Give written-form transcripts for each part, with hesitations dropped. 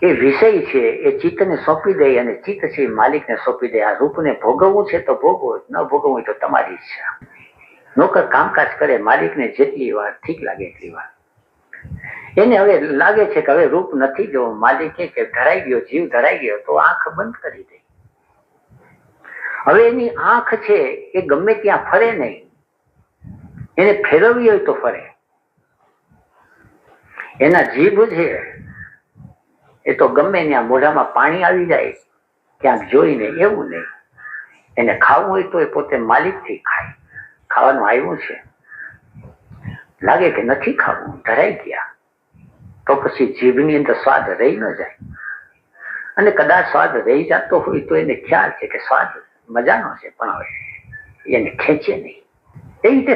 એ વિષય છે એ ચિત્તને સોંપી દે અને ચિત્ત છે એ માલિકને સોંપી દે. આ રૂપને ભોગવવું છે તો ભોગવો, ન ભોગવવું હોય તો તમારી ઈચ્છા. નોકર કામકાજ કરે, માલિકને જેટલી વાર ઠીક લાગે એટલી વાર. એને હવે લાગે છે કે હવે રૂપ નથી જોવું, માલિક કે ધરાઈ ગયો, જીવ ધરાઈ ગયો, તો આંખ બંધ કરી દે. હવે એની આંખ છે એ ગમે ત્યાં ફરે નહીં, એને ફેરવવી હોય તો ફરે. એના જીભ છે એ તો ગમે ત્યાં મોઢામાં પાણી આવી જાય ક્યાંક જોઈને એવું નહીં. એને ખાવું હોય તો એ પોતે માલિકથી ખાય. ખાવાનું આવ્યું છે, લાગે કે નથી ખાવું, ધરાઈ ગયા, તો પછી જીભની અંદર સ્વાદ રહી ન જાય. અને કદાચ સ્વાદ રહી જતો હોય તો એને ખ્યાલ છે કે સ્વાદ મજાનો છે, પણ હવે એને ખેંચે નહીં. એ રીતે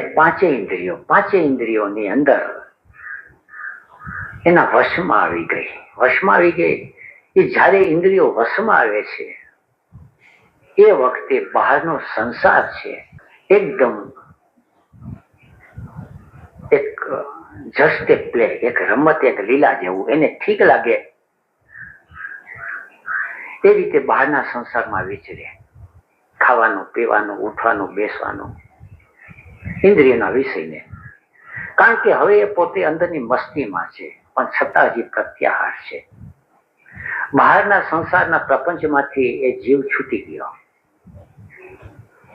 પાંચે ઇન્દ્રિયોની અંદર એના વશમાં આવી ગઈ. એ જ્યારે ઇન્દ્રિયો વશમાં આવે છે એ વખતે બહારનો સંસાર છે એકદમ એક જસ્ટ એક પ્લે, એક રમત, એક લીલા જેવું એને ઠીક લાગે એ રીતે બહારના સંસારમાં વિચરે. ખાવાનું, પીવાનું, ઉઠવાનું, બેસવાનું, ઇન્દ્રિયના વિષયને. કારણ કે હવે એ પોતે અંદરની મસ્તીમાં છે, પણ છતાં હજી પ્રત્યાહાર છે. બહારના સંસારના પ્રપંચમાંથી એ જીવ છૂટી ગયો,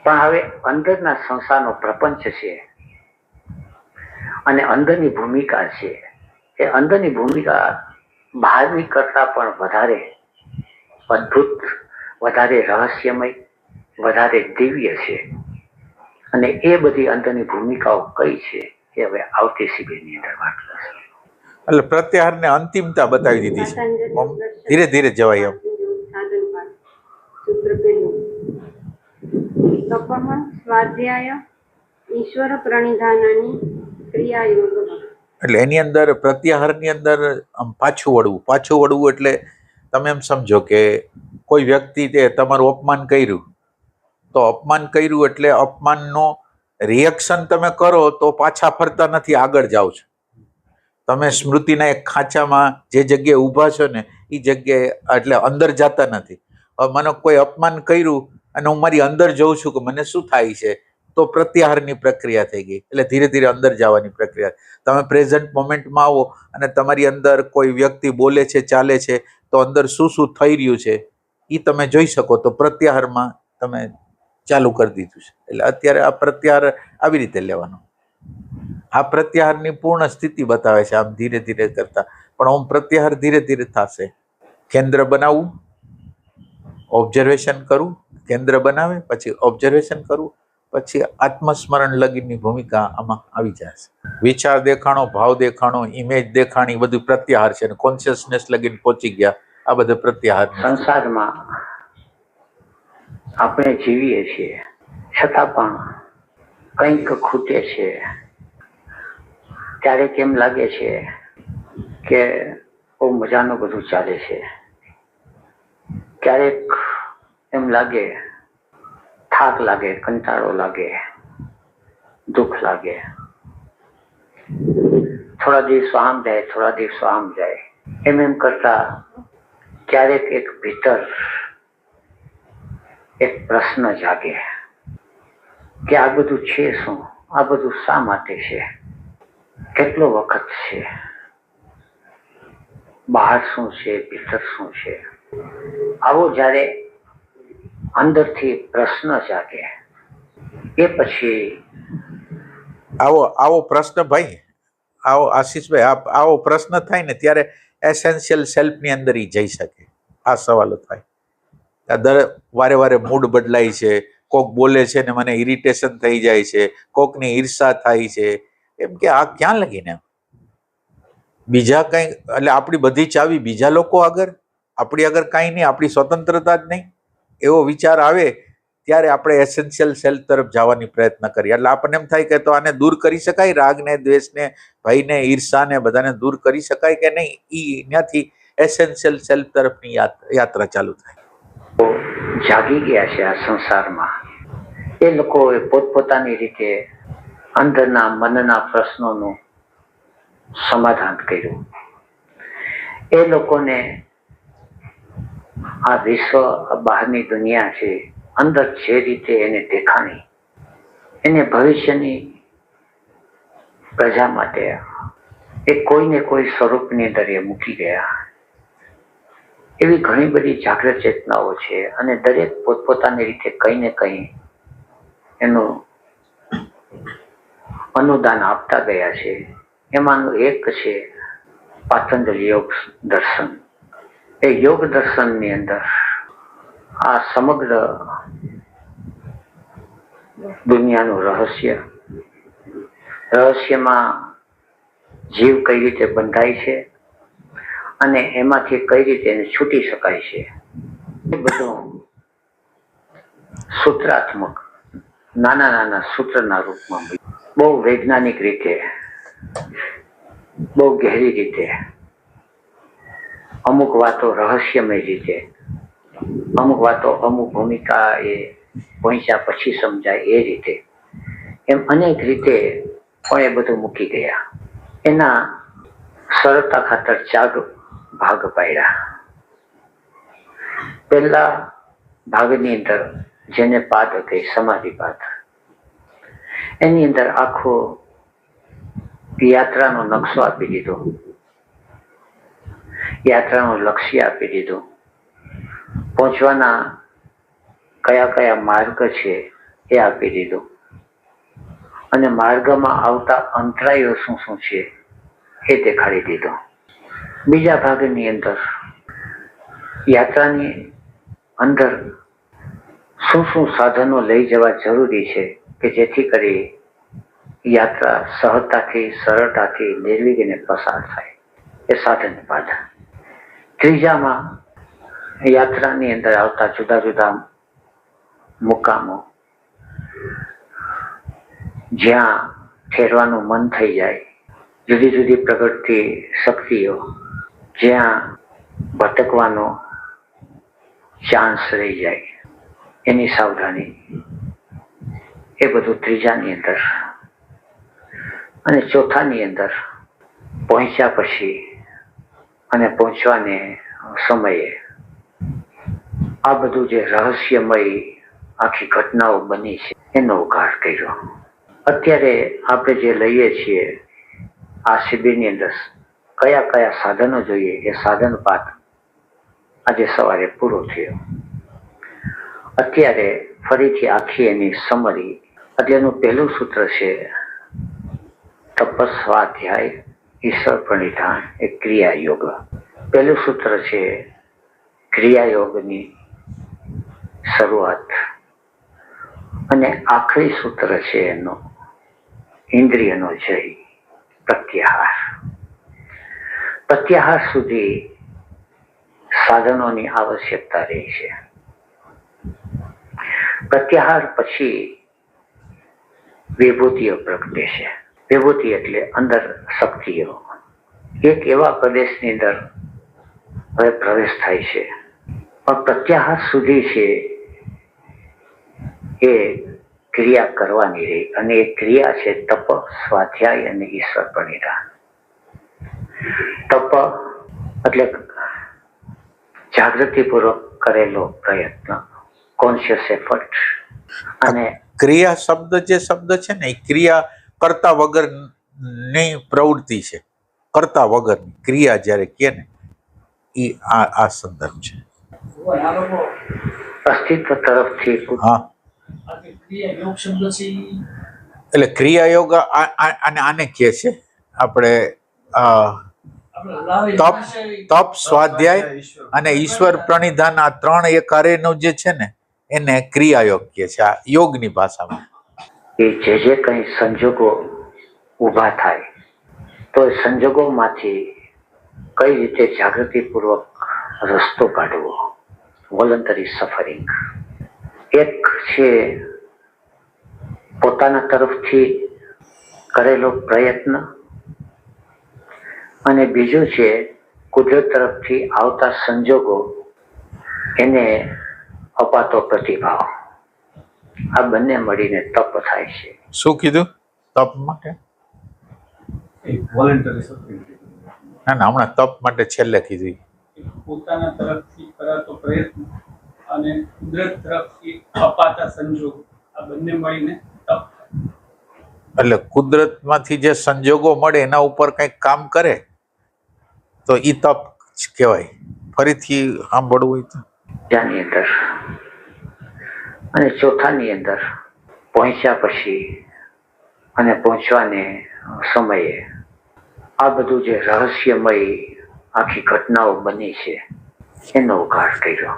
પણ હવે અંદરના સંસારનો પ્રપંચ છે અને અંદરની ભૂમિકા છે. એ અંદરની ભૂમિકા બહારની કરતા પણ વધારે અદ્ભુત, વધારે રહસ્યમય, વધારે દિવ્ય છે. અને એ બધી અંદરની ભૂમિકાઓ કઈ છે એ હવે આવતી શિબિરની અંદર વાત કરશે. એટલે પ્રત્યાહારને અંતિમતા બતાવી દીધી છે. ધીરે ધીરે જવાય એમ. સ્વાધ્યાય ઈશ્વર પ્રણિધાનની ક્રિયા યોગ. એટલે એની અંદર પ્રત્યાહારની અંદર આમ પાછું વળવું એટલે તમે એમ સમજો કે કોઈ વ્યક્તિ તે તમારું અપમાન કર્યું, તો અપમાન કર્યું એટલે અપમાનનો રિએક્શન તમે કરો તો પાછા ફરતા નથી, આગળ જાઓ છો તમે. સ્મૃતિના એક ખાંચામાં જે જગ્યાએ ઊભા છો ને એ જગ્યાએ, એટલે અંદર જતા નથી. હવે મને કોઈ અપમાન કર્યું અને હું મારી અંદર જોઉં છું કે મને શું થાય છે, તો પ્રત્યાહારની પ્રક્રિયા થઈ ગઈ. એટલે ધીરે ધીરે અંદર જવાની પ્રક્રિયા. તમે પ્રેઝન્ટ મોમેન્ટમાં આવો અને તમારી અંદર કોઈ વ્યક્તિ બોલે છે, ચાલે છે, તો અંદર શું શું થઈ રહ્યું છે એ તમે જોઈ શકો, તો પ્રત્યાહારમાં તમે ચાલુ કરી દીધું છે. એટલે અત્યારે આ પ્રત્યાહાર આવી રીતે લેવાનો. આ પ્રત્યાહારની પૂર્ણ સ્થિતિ બતાવે છે આમ ધીરે ધીરે કરતા. પણ આમ પ્રત્યાહાર ધીરે ધીરે થશે. કેન્દ્ર બનાવવું, ઓબ્ઝર્વેશન કરવું, કેન્દ્ર બનાવે પછી ઓબ્ઝર્વેશન કરવું, પછી આત્મસ્મરણ લગીની ભૂમિકા આમાં આવી જશે. વિચાર દેખાણો, ભાવ દેખાણો, ઇમેજ દેખાણી, બધું પ્રત્યાહાર છે. અને કોન્શિયસનેસ લગીને પહોંચી ગયા, આ બધું પ્રત્યાહાર. સંસારમાં આપણે જીવીએ છીએ છતાં પણ કંઈક ખૂટે છે. ત્યારે કેમ લાગે છે કે બહુ મજાનું બધું ચાલે છે, ક્યારેક એમ લાગે થાક લાગે, કંટાળો લાગે, દુઃખ લાગે. થોડા દિવસો આમ જાય, થોડા દિવસો આમ જાય. એમ કરતા ક્યારેક એક ભીતર એક પ્રશ્ન જાગે કે આ બધું છે શું, આ બધું શા માટે છે, કેટલો વખત છે, બહાર શું છે, ભીતર શું છે. આવો જ્યારે અંદરથી પ્રશ્ન જાગે એ પછી આવો પ્રશ્ન ભાઈ, આવો આશીષભાઈ, આવો પ્રશ્ન થાય ને ત્યારે એસેન્શિયલ સેલ્ફની અંદર એ જઈ શકે. આ સવાલો થાય. વારે વારે મૂડ બદલાય છે, કોક બોલે છે ને મને ઇરિટેશન થઈ જાય છે, કોકની ઈર્ષા થાય છે, એમ કે આ ક્યાં લગીને બીજા કંઈ. એટલે આપણી બધી ચાવી બીજા લોકો આગળ, આપણી આગળ કાંઈ નહીં, આપણી સ્વતંત્રતા જ નહીં. એવો વિચાર આવે ત્યારે આપણે એસેન્શિયલ સેલ્ફ તરફ જવાની પ્રયત્ન કરીએ. એટલે આપણને એમ થાય કે તો આને દૂર કરી શકાય, રાગને, દ્વેષને, ભયને, ઈર્ષાને બધાને દૂર કરી શકાય કે નહીં. ત્યાંથી એસેન્શિયલ સેલ્ફ તરફની યાત્રા ચાલુ થાય. જાગી ગયા છે આ સંસારમાં. એ લોકોએ પોતપોતાની રીતે અંદરના મનના પ્રશ્નોનું સમાધાન કર્યું. એ લોકોને આ વિશ્વ, આ બહારની દુનિયા છે, અંદર જે રીતે એને દેખાણી, એને ભવિષ્યની પ્રજા માટે એ કોઈને કોઈ સ્વરૂપની અંદર એ મૂકી ગયા. એવી ઘણી બધી જાગૃત ચેતનાઓ છે અને દરેક પોતપોતાની રીતે કંઈ ને કંઈ એનું અનુદાન આપતા ગયા છે. એમાંનું એક છે પાતંજલિ યોગ દર્શન. એ યોગ દર્શનની અંદર આ સમગ્ર દુનિયાનું રહસ્યમાં જીવ કઈ રીતે બંધાય છે અને એમાંથી કઈ રીતે એને છૂટી શકાય છે, એ બધું સૂત્રાત્મક નાના નાના સૂત્રના રૂપમાં બહુ વૈજ્ઞાનિક રીતે, બહુ ગહેરી રીતે, અમુક વાતો રહસ્યમય રીતે, અમુક વાતો અમુક ભૂમિકા એ પહોંચ્યા પછી સમજાય એ રીતે, એમ અનેક રીતે પણ એ બધું મૂકી ગયા. એના સરળતા ખાતર 4 ભાગ પાડ્યા. પહેલા ભાગની અંદર જેને પાદ કહે સમાધિપાદ, એની અંદર આખો યાત્રાનો નકશો આપી દીધો, યાત્રાનું લક્ષ્ય આપી દીધું, પહોંચવાના કયા કયા માર્ગ છે એ આપી દીધું, અને માર્ગમાં આવતા અંતરાયો શું શું છે એ દેખાડી દીધો. બીજા ભાગની અંદર યાત્રાની અંદર શું શું સાધનો લઈ જવા જરૂરી છે કે જેથી કરી યાત્રા સહજતાથી, સરળતાથી, નિર્વિઘ્ને પસાર થાય, એ સાધન પાદ. ત્રીજામાં યાત્રાની અંદર આવતા જુદા જુદા મુકામો, જ્યાં ઠેરવાનું મન થઈ જાય, જુદી જુદી પ્રગટતી શક્તિઓ, જ્યાં ભટકવાનો ચાન્સ રહી જાય, એની સાવધાની, એ બધું ત્રીજાની અંદર. અને ચોથાની અંદર પહોંચ્યા પછી અને પહોંચવાને સમયે આ બધું જે રહસ્યમય આખી ઘટનાઓ બની છે એનો ઉઘાડ કર્યો. અત્યારે આપણે જે લઈએ છીએ આ શિબિરની અંદર કયા કયા સાધનો જોઈએ, એ સાધન પાઠ આજે સવારે પૂરો થયો. અત્યારે ફરીથી આખી એની સમરી, એટલે એનું પહેલું સૂત્ર છે તપસ્વાધ્યાય ઈશ્વર પ્રણિધાન, એ ક્રિયા યોગ. પહેલું સૂત્ર છે ક્રિયા યોગની શરૂઆત, અને આખરી સૂત્ર છે એનો ઇન્દ્રિયનો જય, પ્રત્યાહાર. પ્રત્યાહાર સુધી સાધનોની આવશ્યકતા રહી છે. પ્રત્યાહાર પછી વિભૂતિઓ પ્રગટે છે. વિભૂતિ એટલે અંદર શક્તિઓ એક એવા પ્રદેશની અંદર હવે પ્રવેશ થાય છે. પણ પ્રત્યાહાર સુધી છે એ ક્રિયા કરવાની રહી, અને એ ક્રિયા છે તપ, સ્વાધ્યાય અને ઈશ્વર પ્રણિધાન. તપ એટલે જાગૃતિપૂર્વક કરેલો પ્રયત્ન, કોન્શિયસ એફર્ટ. અને ક્રિયા શબ્દ છે ને, એ ક્રિયા કરતા વગરની પ્રવૃત્તિ છે. કરતા વગરની ક્રિયા જ્યારે કહે ને, એ આ સંદર્ભ છે. અસ્તિત્વ તરફથી. હા, એટલે ક્રિયા યોગ આને કહે છે આપણે. તપ, સ્વાધ્યાય અને ઈશ્વર પ્રણિધાન, આ 3 એકારેનું જે છે ને એને ક્રિયા યોગ કહે છે, આ યોગની ભાષામાં. એ જે કંઈ સંજોગો ઊભા થાય તો એ સંજોગોમાંથી કઈ રીતે જાગૃતિપૂર્વક રસ્તો કાઢવો, વોલન્ટરી સફરિંગ. એક છે પોતાના તરફથી કરેલો પ્રયત્ન, અને બીજું છે કુદરત તરફથી આવતા સંજોગો, એને અપાતો પ્રતિભાવ. આ બંને મળીને તપ થાય છે. શું કીધું તપ માટે? ના, હમણાં તપ માટે છેલ્લે કીધું. એક પોતાના તરફથી કરાતો પ્રયત્ન અને કુદરત તરફથી અપાતા સંજોગો આ બંને મળીને તપ થાય. એટલે કુદરતમાંથી જે સંજોગો મળે એના ઉપર કંઈક કામ કરે તો ઈ તપ જ કહેવાય. ફરીથી સાંભળવું હોય તો ત્યાંની અંદર અને ચોથાની અંદર પહોંચ્યા પછી અને પહોંચવાને સમયે આ બધું જે રહસ્યમય આખી ઘટનાઓ બની છે એનો ઉઘાડ કર્યો.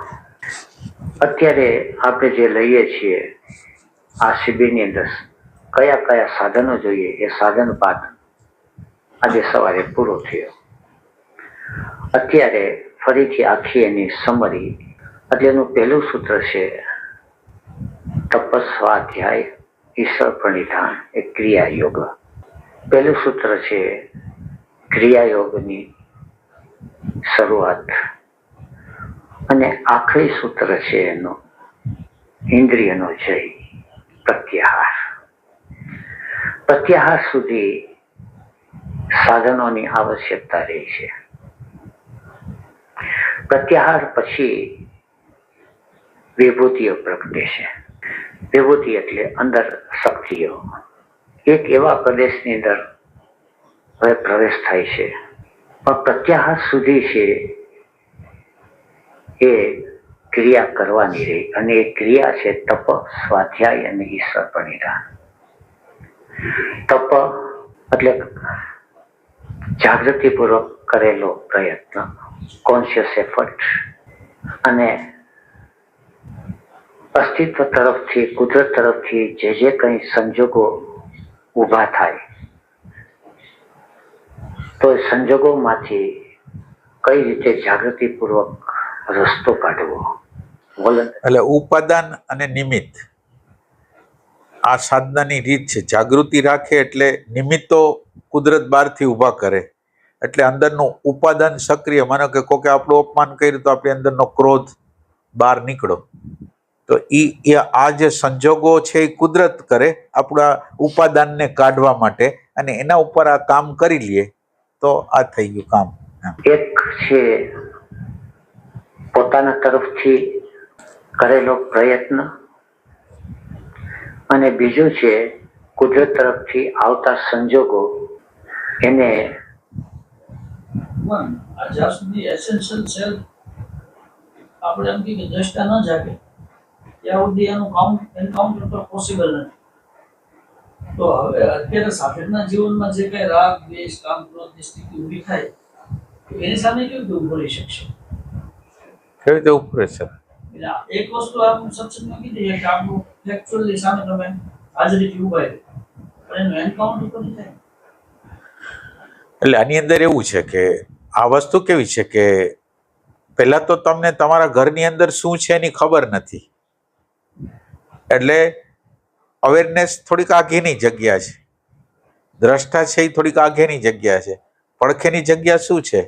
અત્યારે આપણે જે લઈએ છીએ આ શિબિરની અંદર કયા કયા સાધનો જોઈએ એ સાધન પાઠ આજે સવારે પૂરો થયો. અત્યારે ફરીથી આખી એની સમરી એટલે એનું પહેલું સૂત્ર છે તપસ્વાધ્યાય ઈશ્વર પ્રણિધાન એ ક્રિયા યોગ. પહેલું સૂત્ર છે ક્રિયા યોગની શરૂઆત અને આખરી સૂત્ર છે એનો ઇન્દ્રિયનો જય પ્રત્યાહાર. પ્રત્યાહાર સુધી સાધનોની આવશ્યકતા રહી છે. પ્રત્યાહાર પછી વિભૂતિઓ પ્રગટે છે. વિભૂતિ એટલે અંદર શક્તિઓ એક એવા પ્રદેશની અંદર હવે પ્રવેશ થાય છે. પણ પ્રત્યાહાર સુધી છે એ ક્રિયા કરવાની રહી અને એ ક્રિયા છે તપ સ્વાધ્યાય અને ઈશ્વર પ્રણિધાન. તપ એટલે જાગૃતિપૂર્વક કરેલો પ્રયત્ન, કોન્શિયસ એફર્ટ અને અસ્તિત્વ તરફથી કુદરત તરફથી જે કંઈ સંજોગો ઊભા થાય તો એ સંજોગોમાંથી કઈ રીતે જાગૃતિપૂર્વક રસ્તો કાઢવો. એટલે ઉપાદાન અને નિમિત્ત આ સાધનાની રીત છે. જાગૃતિ રાખે એટલે નિમિત્તો કુદરત બહારથી ઊભા કરે એટલે અંદરનું ઉપાદાન સક્રિય. માનો કે કોકે આપણું અપમાન કર્યું તો આપણી અંદરનો ક્રોધ બહાર નીકળો તો આ જે સંજોગો છે એ કુદરત કરે આપણા ઉપાદાનને કાઢવા માટે અને એના ઉપર આ કામ કરી લઈએ તો આ થઈ ગયું કામ. એક છે પોતાના તરફથી કરેલો પ્રયત્ન અને બીજું છે કુદરત તરફથી આવતા સંજોગો એને જ્યાં સુધી એસેન્શિયલ સેલ્ફ આપણે એમ કે દ્રષ્ટા ન જાગે ત્યાં સુધી એનું એન્કાઉન્ટર તો પોસિબલ નથી. તો હવે અત્યારે સાધકના જીવનમાં જે કઈ રાગ દ્વેષ કામ ક્રોધની સ્થિતિ ઊભી થાય તો એની સામે કેવી રીતે ઉભો રહી શકશે? કેવી રીતે ઉભરે છે? એટલે એક વસ્તુ આમ સત્સંગમાં કીધી છે કે આપણું ફેક્ચ્યુઅલી સામે તમે હાજરીથી ઉભા રહે પણ એનું એન્કાઉન્ટર તો નહીં થાય. એટલે આની અંદર એવું છે કે આ વસ્તુ કેવી છે કે પહેલા તો તમને તમારા ઘરની અંદર શું છે એની ખબર નથી એટલે અવેરનેસ થોડીક આઘેની જગ્યા છે. દ્રષ્ટા છે એ થોડીક આઘેની જગ્યા છે. પડખેની જગ્યા શું છે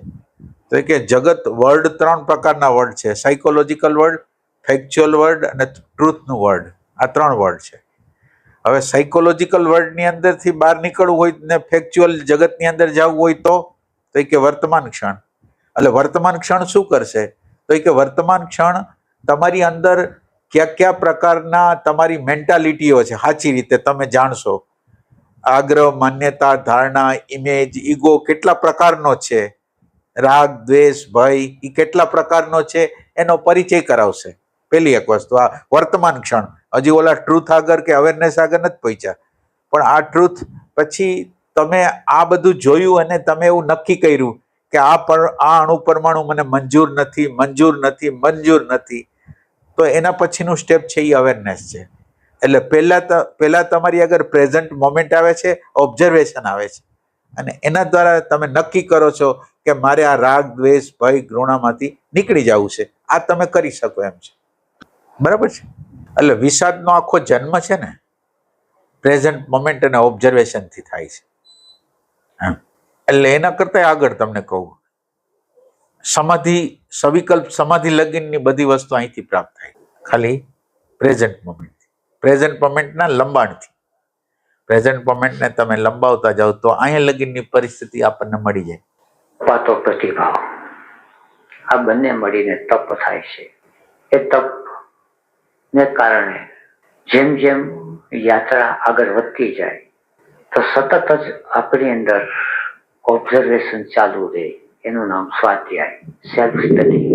તો કે જગત વર્ડ 3 પ્રકારના વર્ડ છે. સાયકોલોજીકલ વર્ડ, ફેક્ચ્યુઅલ વર્ડ અને ટ્રુથનું વર્ડ. આ 3 વર્ડ છે. હવે સાયકોલોજીકલ વર્ડની અંદરથી બહાર નીકળવું હોય ને ફેક્ચ્યુઅલ જગતની અંદર જવું હોય તો કે વર્તમાન ક્ષણ. એટલે વર્તમાન ક્ષણ શું કરશે તો કે વર્તમાન ક્ષણ તમારી અંદર કયા પ્રકારના તમારી મેન્ટાલિટીઓ છે સાચી રીતે તમે જાણશો. આગ્રહ, માન્યતા, ધારણા, ઇમેજ, ઈગો કેટલા પ્રકારનો છે, રાગ દ્વેષ ભય એ કેટલા પ્રકારનો છે એનો પરિચય કરાવશે. પેલી એક વસ્તુ આ વર્તમાન ક્ષણ. હજી ઓલા ટ્રુથ આગળ કે અવેરનેસ આગળ નથી પહોંચ્યા પણ આ ટ્રુથ પછી તમે આ બધું જોયું અને તમે એવું નક્કી કર્યું કે આ અણુ પરમાણુ મને મંજૂર નથી તો એના પછીનું સ્ટેપ છે એ અવેરનેસ છે. એટલે પહેલા તમારી આગળ પ્રેઝન્ટ મોમેન્ટ આવે છે, ઓબ્ઝર્વેશન આવે છે અને એના દ્વારા તમે નક્કી કરો છો કે મારે આ રાગ દ્વેષ ભય ઘૃણામાંથી નીકળી જવું છે. આ તમે કરી શકો એમ છે. બરાબર છે. એટલે વિષાદનો આખો જન્મ છે ને પ્રેઝન્ટ મોમેન્ટ અને ઓબ્ઝર્વેશનથી થાય છે. એટલે એના કરતા આગળ તમને કહું સમાધિ સવિકલ્પ સમાધિ લગીનની બધી વસ્તુ અહીંથી પ્રાપ્ત થાય ખાલી પ્રેઝન્ટ મોમેન્ટના લંબાણથી. પ્રેઝન્ટ મોમેન્ટને તમે લંબાવતા જાઓ તો અહીંયા લગીનની પરિસ્થિતિ આપણને મળી જાય. પાતો પ્રતિભાવ આ બંને મળીને તપ થાય છે. એ તપને કારણે જેમ જેમ યાત્રા આગળ વધતી જાય તો સતત જ આપણી અંદર ઓબ્ઝર્વેશન ચાલુ રહે. એનું નામ સ્વાધ્યાય, સેલ્ફ સ્ટડી.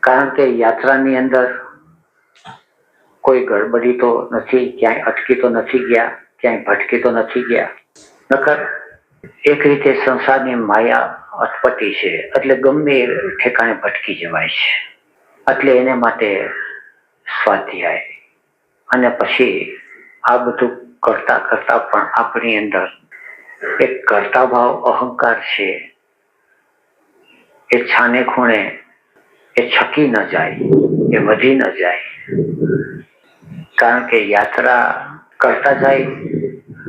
કારણ કે યાત્રાની અંદર કોઈ ગડબડી તો નથી, ક્યાંય અટકી તો નથી ગયા, ક્યાંય ભટકી તો નથી ગયા. નકર એક રીતે સંસારની માયા અટપટી છે, એટલે ગમે એ ઠેકાણે ભટકી જવાય છે. એટલે એને માટે સ્વાધ્યાય. અને પછી આ બધું કરતા કરતા પણ આપણી અંદર એક કરતા ભાવ અહંકાર છે, એ છાને ખૂણે એ છકી ન જાય, એ વધી ન જાય. કારણ કે યાત્રા કરતા જાય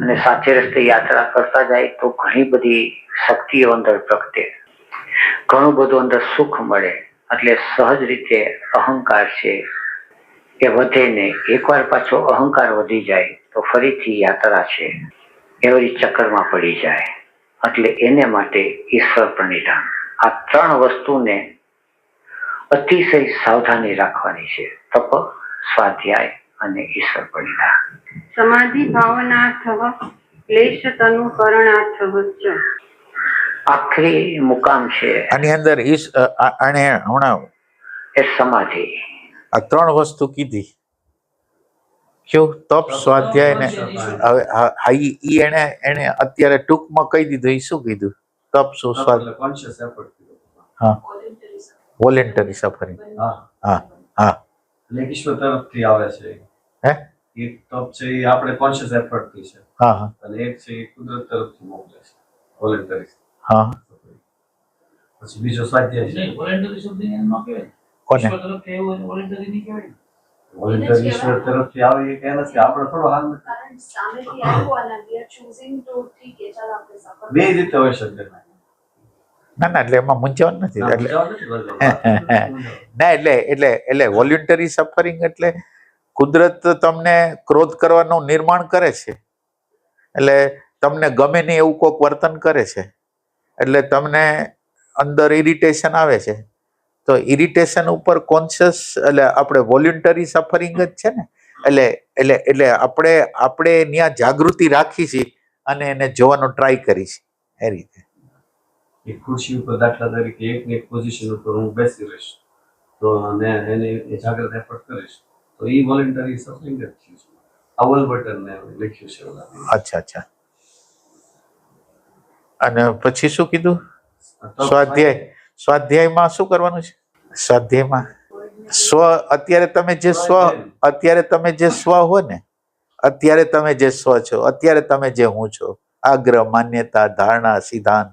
અને સાચે રસ્તે યાત્રા કરતા જાય તો ઘણી બધી શક્તિઓ અંદર પ્રગટે, ઘણું બધું અંદર સુખ મળે. એટલે સહજ રીતે અહંકાર છે એ વધે ને. એકવાર પાછો અહંકાર વધી જાય તો ફરીથી યાત્રા છે એવી ચક્કરમાં પડી જાય. એટલે એને માટે ઈશ્વર પ્રણિધાન, આ ત્રણ વસ્તુને અતિશય સાવધાની રાખવાની છે. તપ, સ્વાધ્યાય અને ઈશ્વર પ્રણિધાન. સમાધિ ભાવનાર્થ ક્લેશ તનુકરણાર્થ ચ. આખરી મુકામ છે આની અંદર આને હમણાં એ સમાધિ. આ ત્રણ વસ્તુ કીધી. શું? તપ, સ્વાધ્યાય ને હવે ઈ એને અત્યારે ટૂંકમાં કહી દીધું. એ શું કીધું? તપ શું? સ્વાધ્યાય, કોન્શિયસ એફર્ટ. હા, વોલેન્ટરી સફરિંગ. હા હા હા. એટલે ઈશ્વર તરફથી આવે છે. હે? એક તપ છે એ આપણે કોન્શિયસ એફર્ટ થી છે, હા હા અને એક છે એ કુદરત તરફથી મોકલે છે, વોલેન્ટરી. હા. પછી બીજો સ્વાધ્યાય છે. નહીં, voluntary શબ્દ એને ન કહેવાય. કોને? ઈશ્વર તરફથી આવ્યું હોય voluntary નહીં કહેવાય. વોલેન્ટરી ઈશ્વર તરફથી આવે એ કહે નથી, આપણે થોડો હાલ નથી. કારણ સામેથી આવ્યું અને we are choosing to ઠીક છે ચાલ આપણે સફર બે રીતે હોઈ શકે. ના ના, એટલે એમાં મૂંઝવણ નથી. એટલે જવાબ નથી બદલો. ના એટલે વોલ્યુન્ટરી સફરિંગ એટલે કુદરત તમને ક્રોધ કરવાનું નિર્માણ કરે છે, એટલે તમને ગમે નહીં એવું કોઈક વર્તન કરે છે, એટલે તમને અંદર ઇરિટેશન આવે છે. તો ઇરિટેશન ઉપર કોન્શિયસ એટલે આપણે વોલ્યુન્ટરી સફરિંગ જ છે ને. એટલે આપણે ત્યાં જાગૃતિ રાખી છે અને એને જોવાનો ટ્રાય કરી છે એ રીતે. એક ખુરશી ઉપર દાખલા તરીકે એક ને એક પોઝિશન ઉપર હું બેસી રહીશ તો અને એને જાગ્રત એફર્ટ કરીશ તો એ વોલેન્ટરી સફરિંગ જ થયું છે. આ વોલ્બર્ટન ને લખ્યું છે ઓલા. અચ્છા અચ્છા. અને પછી શું કીધું? સ્વાધ્યાયમાં શું કરવાનું છે? સ્વાધ્યાયમાં અત્યારે તમે જે સ્વ હો ને, અત્યારે તમે જે સ્વ છો, અત્યારે તમે જે હું છો, આગ્રહ, માન્યતા, ધારણા, સિદ્ધાંત,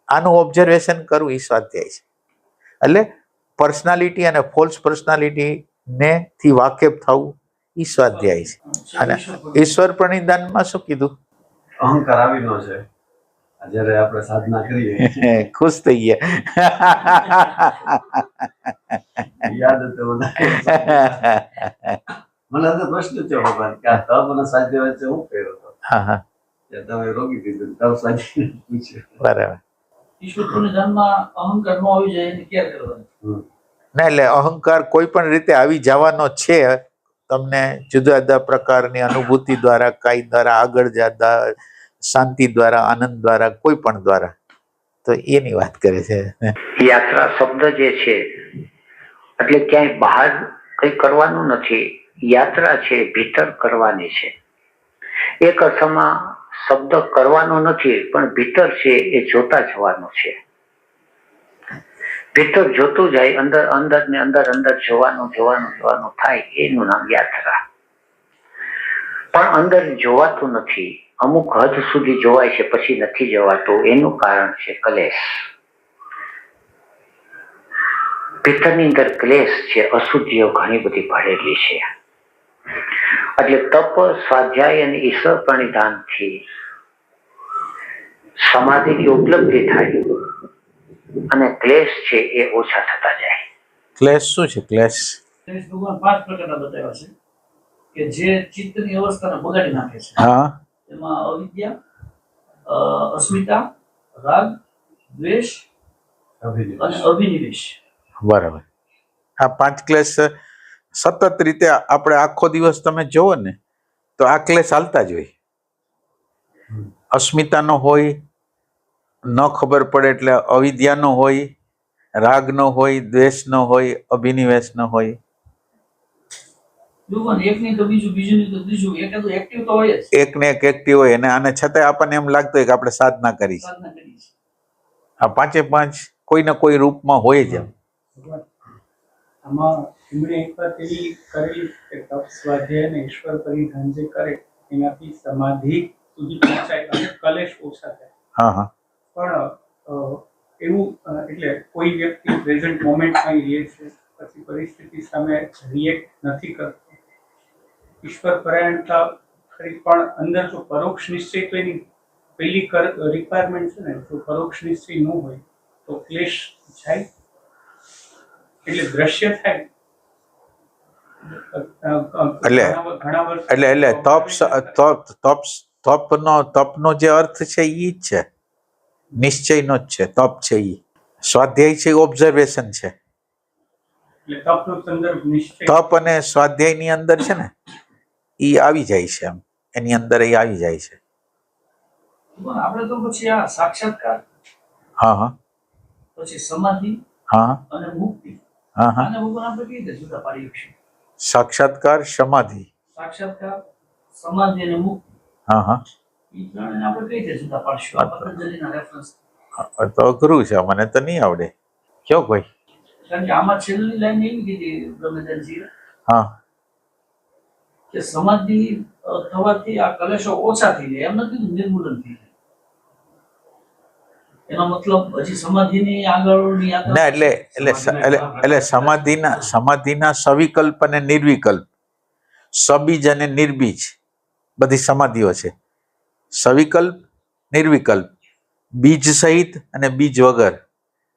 આનું ઓબ્ઝર્વેશન કરવું એ સ્વાધ્યાય છે. એટલે પર્સનાલિટી અને ફોલ્સ પર્સનાલિટી ને થી વાકેફ થવું એ સ્વાધ્યાય છે. અને ઈશ્વર પ્રણિધાનમાં શું કીધું? અહંકાર આવી નો છે જ્યારે આપણે સાધના કરીએ. ખુશ થઈ ગયા. યાદ હતું મને તો પ્રશ્ન થયો ભગવાન કે આ તપ અને સ્વાધ્યાય વચ્ચે હું ફેર હતો? હા હા, તમે રોકી દીધું. તપ સ્વાધ્યાય પૂછ્યું. બરાબર. ઈશ્વર પ્રણિધાનમાં અહંકાર ન આવી જાય એની કેર કરવાની. ના, એટલે અહંકાર કોઈ પણ રીતે આવી જવાનો છે. તમને જુદા જુદા પ્રકારની અનુભૂતિ દ્વારા, કાઈ દ્વારા, આગળ જતા શાંતિ દ્વારા, આનંદ દ્વારા, કોઈ પણ દ્વારા, તો એની વાત કરે છે. યાત્રા શબ્દ જે છે એટલે ક્યાંય બહાર કઈ કરવાનું નથી. યાત્રા છે ભીતર કરવાની છે. એક અર્થમાં શબ્દ કરવાનો નથી, પણ ભીતર છે એ જોતા જવાનું છે. ભીતર જોતું જાય, અંદર અંદર ને અંદર જોવાનું થાય, એનું નામ યાત્રા. પણ અંદર જોવાતું નથી, અમુક હદ સુધી જોવાય છે, પછી નથી જોવાતું. એનું કારણ છે ક્લેશ. ભીતરની અંદર ક્લેશ છે, અશુદ્ધિઓ ઘણી બધી ભરેલી છે. એટલે તપ, સ્વાધ્યાય અને ઈશ્વર પ્રણિધાનથી સમાધિની ઉપલબ્ધિ થાય અને ક્લેશ છે એ ઓછા થતા જાય. ક્લેશ શું છે? ક્લેશ ભગવાન 5 પ્રકારના બતાવ્યા છે કે જે ચિત્તની અવસ્થાને બગાડી નાખે છે. હા. એમાં અવિદ્યા, અસ્મિતા, રાગ, દ્વેષ અને અભિનિવેશ. બરાબર. આ 5 ક્લેશ સતત રીતે આપણે આખો દિવસ તમે જોવો ને તો આ ક્લેશ હાલતા જ હોય. અસ્મિતાનો હોય, ન ખબર પડે એટલે અવિદ્યાનો હોય, રાગનો હોય, દ્વેષનો હોય, અભિનિવેશનો હોય. એકની તો બીજું, બીજું તો ત્રીજું, એક તો એક્ટિવ તો હોય જ. એક ને એક એક્ટિવ હોય અને આને છતાંય આપણને એમ લાગતું હોય કે આપણે સાધના કરી છે. સાધના કરી છે. આ 5 કોઈ ને કોઈ રૂપમાં હોય જ એમ. આમાં એમણે એક વાત એવી કરેલી કે તપ સ્વાધ્યાય અને ઈશ્વર પરિધાન જે કરે એનાથી સમાધિ સુધી પહોંચાય અને કલેશ ઓછા થાય. હા હા પણ એવું એટલે કોઈ વ્યક્તિ પ્રેઝન્ટ મોમેન્ટમાં રહે છે, પછી પરિસ્થિતિ સામે રિએક્ટ નથી કરતો. ઈશ્વર પરાયણતા ખરી, પણ અંદર જો પરોક્ષ નિશ્ચય તો એની પેલી રિક્વાયરમેન્ટ છે ને, જો પરોક્ષ નિશ્ચય ન હોય તો ક્લેશ જાય એટલે દ્રશ્ય થાય. તપનો જે અર્થ છે ઈ જ છે, નિશ્ચયનો જ છે. તપ છે ઈ સ્વાધ્યાય છે, ઓબ્ઝર્વેશન છે. તપ અને સ્વાધ્યાયની અંદર છે ને ઈ આવી જાય છે, એમ એની અંદર એ આવી જાય છે. આપણે તો પછી આ સાક્ષાત્કાર, હા હા પછી સમાધિ હા અને મુક્તિ, હા હા આને ભગવાન આપણે કઈ રીતે જુદા પાડી શકીએ? સાક્ષાત્કાર, સમાધિ, સાક્ષાત્કાર, સમાધિ અને મુક્તિ, હા હા એ ત્રણને આપણે કઈ રીતે જુદા પાડશું? આ પતંજલિના રેફરન્સ. તો અઘરું છે, મને તો નહીં આવડે. કયો ભાઈ? કારણ કે આમાં છેલ્લી લાઈન એવી કીધી બ્રહ્મચર્યજીએ હા કે સમાધિ થવાથી આ કલેશો ઓછા થઈ જાય. એમ નથી નિર્મૂલન થઈ જાય. એનો મતલબ હજી સમાધિની આગળની યાત્રા ના એટલે સમાધિના સવિકલ્પ અને નિર્વિકલ્પ, સબીજ અને નિર્બીજ બધી સમાધિઓ છે. સવિકલ્પ, નિર્વિકલ્પ, બીજ સહિત અને બીજ વગર,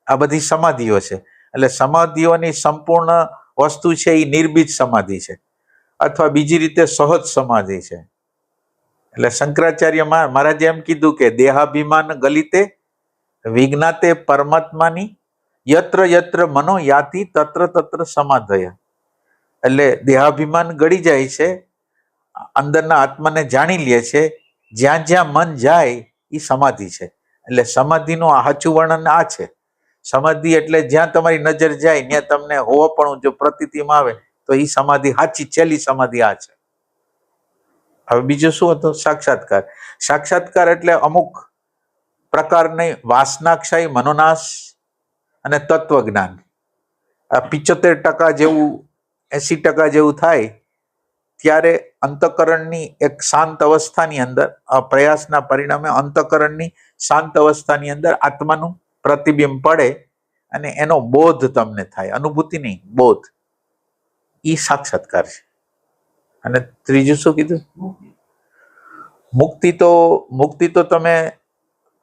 આ બધી સમાધિઓ છે. એટલે સમાધિઓની સંપૂર્ણ વસ્તુ છે એ નિર્બીજ સમાધિ છે, અથવા બીજી રીતે સહજ સમાધિ છે. એટલે શંકરાચાર્ય મહારાજે એમ કીધું કે દેહાભિમાન ગલિતે વિજ્ઞાતે પરમાત્માની યત્ર યત્ર મનો યાતિ તત્ર તત્ર સમાધય. એટલે દેહાભિમાન ગળી જાય છે, અંદરના આત્માને જાણી લે છે. જ્યાં જ્યાં મન જાય એ સમાધિ છે. એટલે સમાધિનું સાચું વર્ણન આ છે. સમાધિ એટલે જ્યાં તમારી નજર જાય ત્યાં તમને હોવાપણું જો પ્રતીતિમાં આવે તો એ સમાધિ સાચી છેલ્લી સમાધિ આ છે. હવે બીજું શું હતું? સાક્ષાત્કાર. સાક્ષાત્કાર એટલે અમુક પ્રકારની વાસનાક્ષય, મનોનાશ અને તત્વજ્ઞાન. આ 75% જેવું, 80% જેવું થાય ત્યારે અંતઃકરણની એક શાંત અવસ્થાની અંદર, આ પ્રયાસના પરિણામે અંતઃકરણની શાંત અવસ્થાની અંદર આત્માનું પ્રતિબિંબ પડે અને એનો બોધ તમને થાય. અનુભૂતિ નહીં, બોધ. ઈ સાક્ષાત્કાર છે. અને ત્રીજું શું કીધું? મુક્તિ તો તમે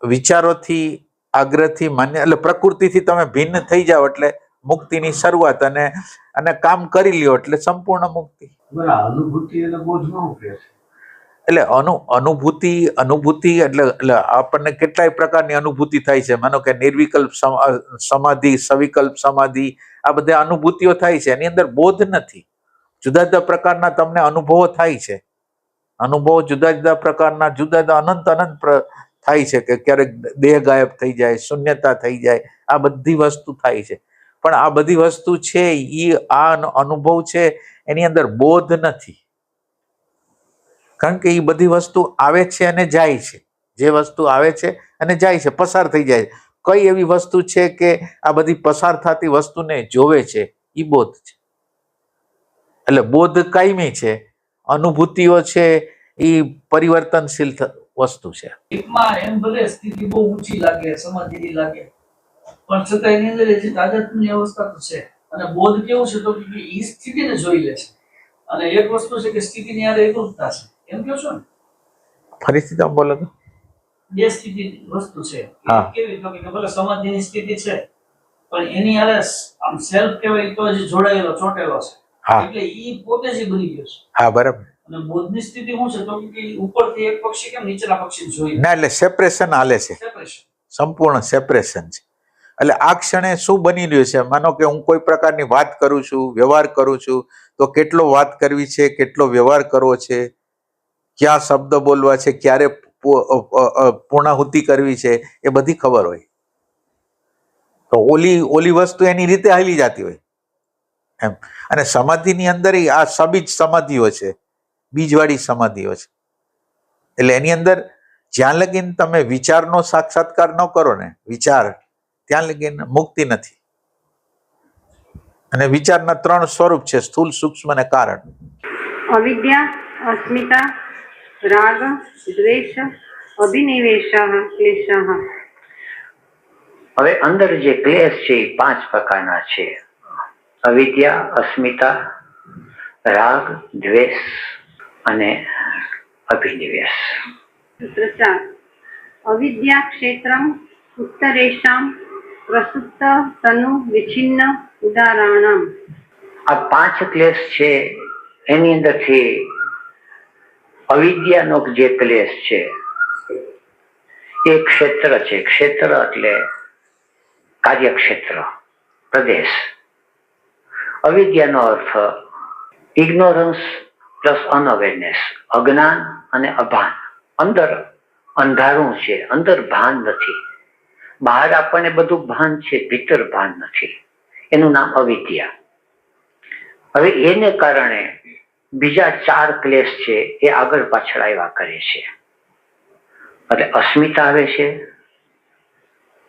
વિચારોથી, આગ્રહથી, માન્ય એટલે પ્રકૃતિથી તમે ભિન્ન થઈ જાઓ એટલે મુક્તિની શરૂઆત, અને કામ કરી લ્યો એટલે સંપૂર્ણ મુક્તિ. અનુભૂતિ અને બોધમાં શું ફેર છે? એટલે અનુભૂતિ એટલે આપણને કેટલાય પ્રકારની અનુભૂતિ થાય છે. માનો કે નિર્વિકલ્પ સમાધિ, સવિકલ્પ સમાધિ, આ બધા અનુભૂતિઓ થાય છે. એની અંદર બોધ નથી. જુદા જુદા પ્રકારના તમને અનુભવો થાય છે. અનુભવો જુદા જુદા પ્રકારના, જુદા જુદા અનંત થાય છે. કે ક્યારેક દેહ ગાયબ થઈ જાય, શૂન્યતા થઈ જાય, આ બધી વસ્તુ થાય છે. પણ આ બધી વસ્તુ છે એ આ અનુભવ છે, એની અંદર બોધ નથી. કારણ કે એ બધી વસ્તુ આવે છે અને જાય છે. જે વસ્તુ આવે છે અને જાય છે, પસાર થઈ જાય છે. કઈ એવી વસ્તુ છે કે આ બધી પસાર થતી વસ્તુને જોવે છે? એ બોધ છે. એટલે બોધ કાયમી છે. અનુભૂતિઓ છે એ પરિવર્તનશીલ વસ્તુ છે. એકમાં એમ ભલે સ્થિતિ બહુ ઊંચી લાગે, સમાધિની લાગે, પણ છતાં એની અંદર જે તાદાત્મ્યની અવસ્થા તો છે. અને બોધ કેવું છે તો કે એ સ્થિતિને જોઈ લે છે. અને એક વસ્તુ છે કે સ્થિતિની યારે એકરૂપતા છે. એમ કહો છો ને? ફરીથી તમે બોલો તો. બે સ્થિતિ વસ્તુ છે. કેવી તો કે ભલે સમાધિની સ્થિતિ છે પણ એની યારે આમ સેલ્ફ કહેવાય તો હજી જોડાયેલો, ચોટેલો છે. એટલે ઈ પોતે જ બની ગયો છે. હા, બરાબર. અને બોધની સ્થિતિ શું છે તો કે ઉપરથી એક પક્ષી કેમ નીચેના પક્ષી જોઈ. ના, એટલે સેપરેશન હાલે છે. સંપૂર્ણ સેપરેશન છે. એટલે આ ક્ષણે શું બની રહ્યું છે? માનો કે હું કોઈ પ્રકારની વાત કરું છું, વ્યવહાર કરું છું, તો કેટલો વાત કરવી છે, કેટલો વ્યવહાર કરવો છે, ક્યાં શબ્દ બોલવા છે, ક્યારે પૂર્ણાહુતિ કરવી છે, એ બધી ખબર હોય. તો ઓલી વસ્તુ એની રીતે હાલી જતી હોય એમ. અને સમાધિની અંદર આ સબીજ સમાધિઓ છે, બીજવાળી સમાધિઓ છે. એટલે એની અંદર જ્યાં લગીન તમે વિચારનો સાક્ષાત્કાર ન કરો ને, વિચાર, ત્યાં લગીન મુક્તિ નથી. અને વિચારના 3 સ્વરૂપ છે: સ્થૂલ, સૂક્ષ્મ અને કારણ. અવિદ્યા, અસ્મિતા, રાગ, દ્વેષ, અભિનિવેશ, ક્લેશઃ. હવે અંદર જે ક્લેશ છે એ 5 પ્રકારના છે: અવિદ્યા, અસ્મિતા, રાગ, દ્વેષ અને અભિનિવેશ. સૂત્ર 4. અવિદ્યા ક્ષેત્રમ ઉત્તરેષામ પ્રસુપ્ત તનુ વિચ્છિન્ન ઉદાહરણમ. આ 5 ક્લેશ છે એની અંદરથી અવિદ્યાનો જે ક્લેશ છે એ ક્ષેત્ર છે. ક્ષેત્ર એટલે કાર્યક્ષેત્ર, પ્રદેશ. અવિદ્યાનો અર્થ ઇગ્નોરન્સ પ્લસ અનઅવેરનેસ, અજ્ઞાન અને અભાન. અંદર અંધારું છે, અંદર ભાન નથી. બહાર આપણને બધું ભાન છે, ભીતર ભાન નથી. એનું નામ અવિદ્યા. હવે એને કારણે બીજા 4 ક્લેશ છે એ આગળ પાછળ આવ્યા કરે છે. એટલે અસ્મિતા આવે છે.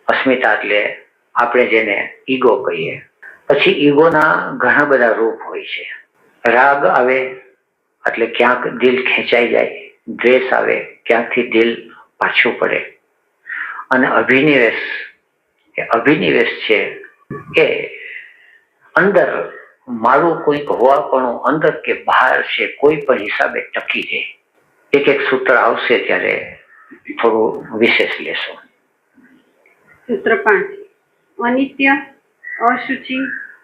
અસ્મિતા એટલે આપણે જેને ઈગો કહીએ. પછી ઈગોના ઘણા બધા રૂપ હોય છે. રાગ આવે એટલે ક્યાંક દિલ ખેંચાઈ જાય. દ્વેષ આવે, ક્યાંકથી દિલ પાછું પડે. અને અભિનિવેશ, એ અભિનિવેશ છે એ અંદર મારું કોઈક હોવાપણું અંદર કે બહાર છે, કોઈ પણ હિસાબે ટકી રહે. એક સૂત્ર આવશે ત્યારે થોડું વિશેષ લેશું. સૂત્ર 5. અનિત્ય, અશુચિ,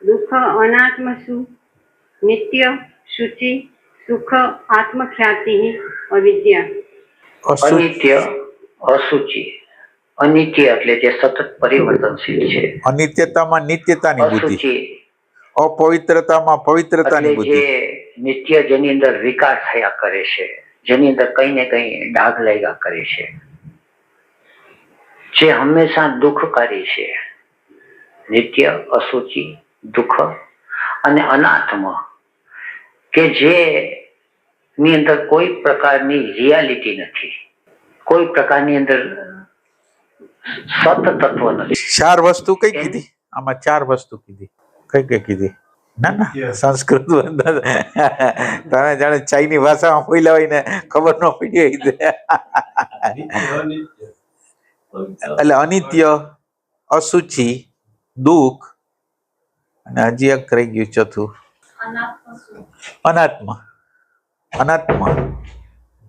દુઃખ, અનાત્મસુ, નિત્ય, શુચિ, સુખ, આત્મખ્યાતિ, અવિદ્યા. અનિત્ય, અશુચિ. અનિત્ય એટલે જે સતત પરિવર્તનશીલ છે. અનિત્યતામાં નિત્યતાની બુદ્ધિ, અશુચિ અપવિત્રતામાં પવિત્રતાની એટલે બુદ્ધિ. જે નિત્ય, જેની અંદર વિકાર થયા કરે છે, જેની અંદર કઈ ને કઈ ડાઘ લાગ્યા કરે છે, જે હંમેશા દુઃખકારી છે. નિત્ય, અશુચિ, દુઃખ અને અનાત્મ, કે જે ની અંદર કોઈ પ્રકારની રિયાલિટી નથી, કોઈ પ્રકારની અંદર સત તત્વ નથી. 4 વસ્તુ કઈ કીધી? આમાં 4 વસ્તુ કીધી. કઈ કીધી? ના, સંસ્કૃત તમે જાણે ચાઇની ભાષામાં બોલ્યા હોય ને ખબર ન પડી હોય. એટલે અનિત્ય, અશુચિ, દુઃખ અને હજી એક રહી ગયું ચોથું, અનાત્મ. અનાત્મ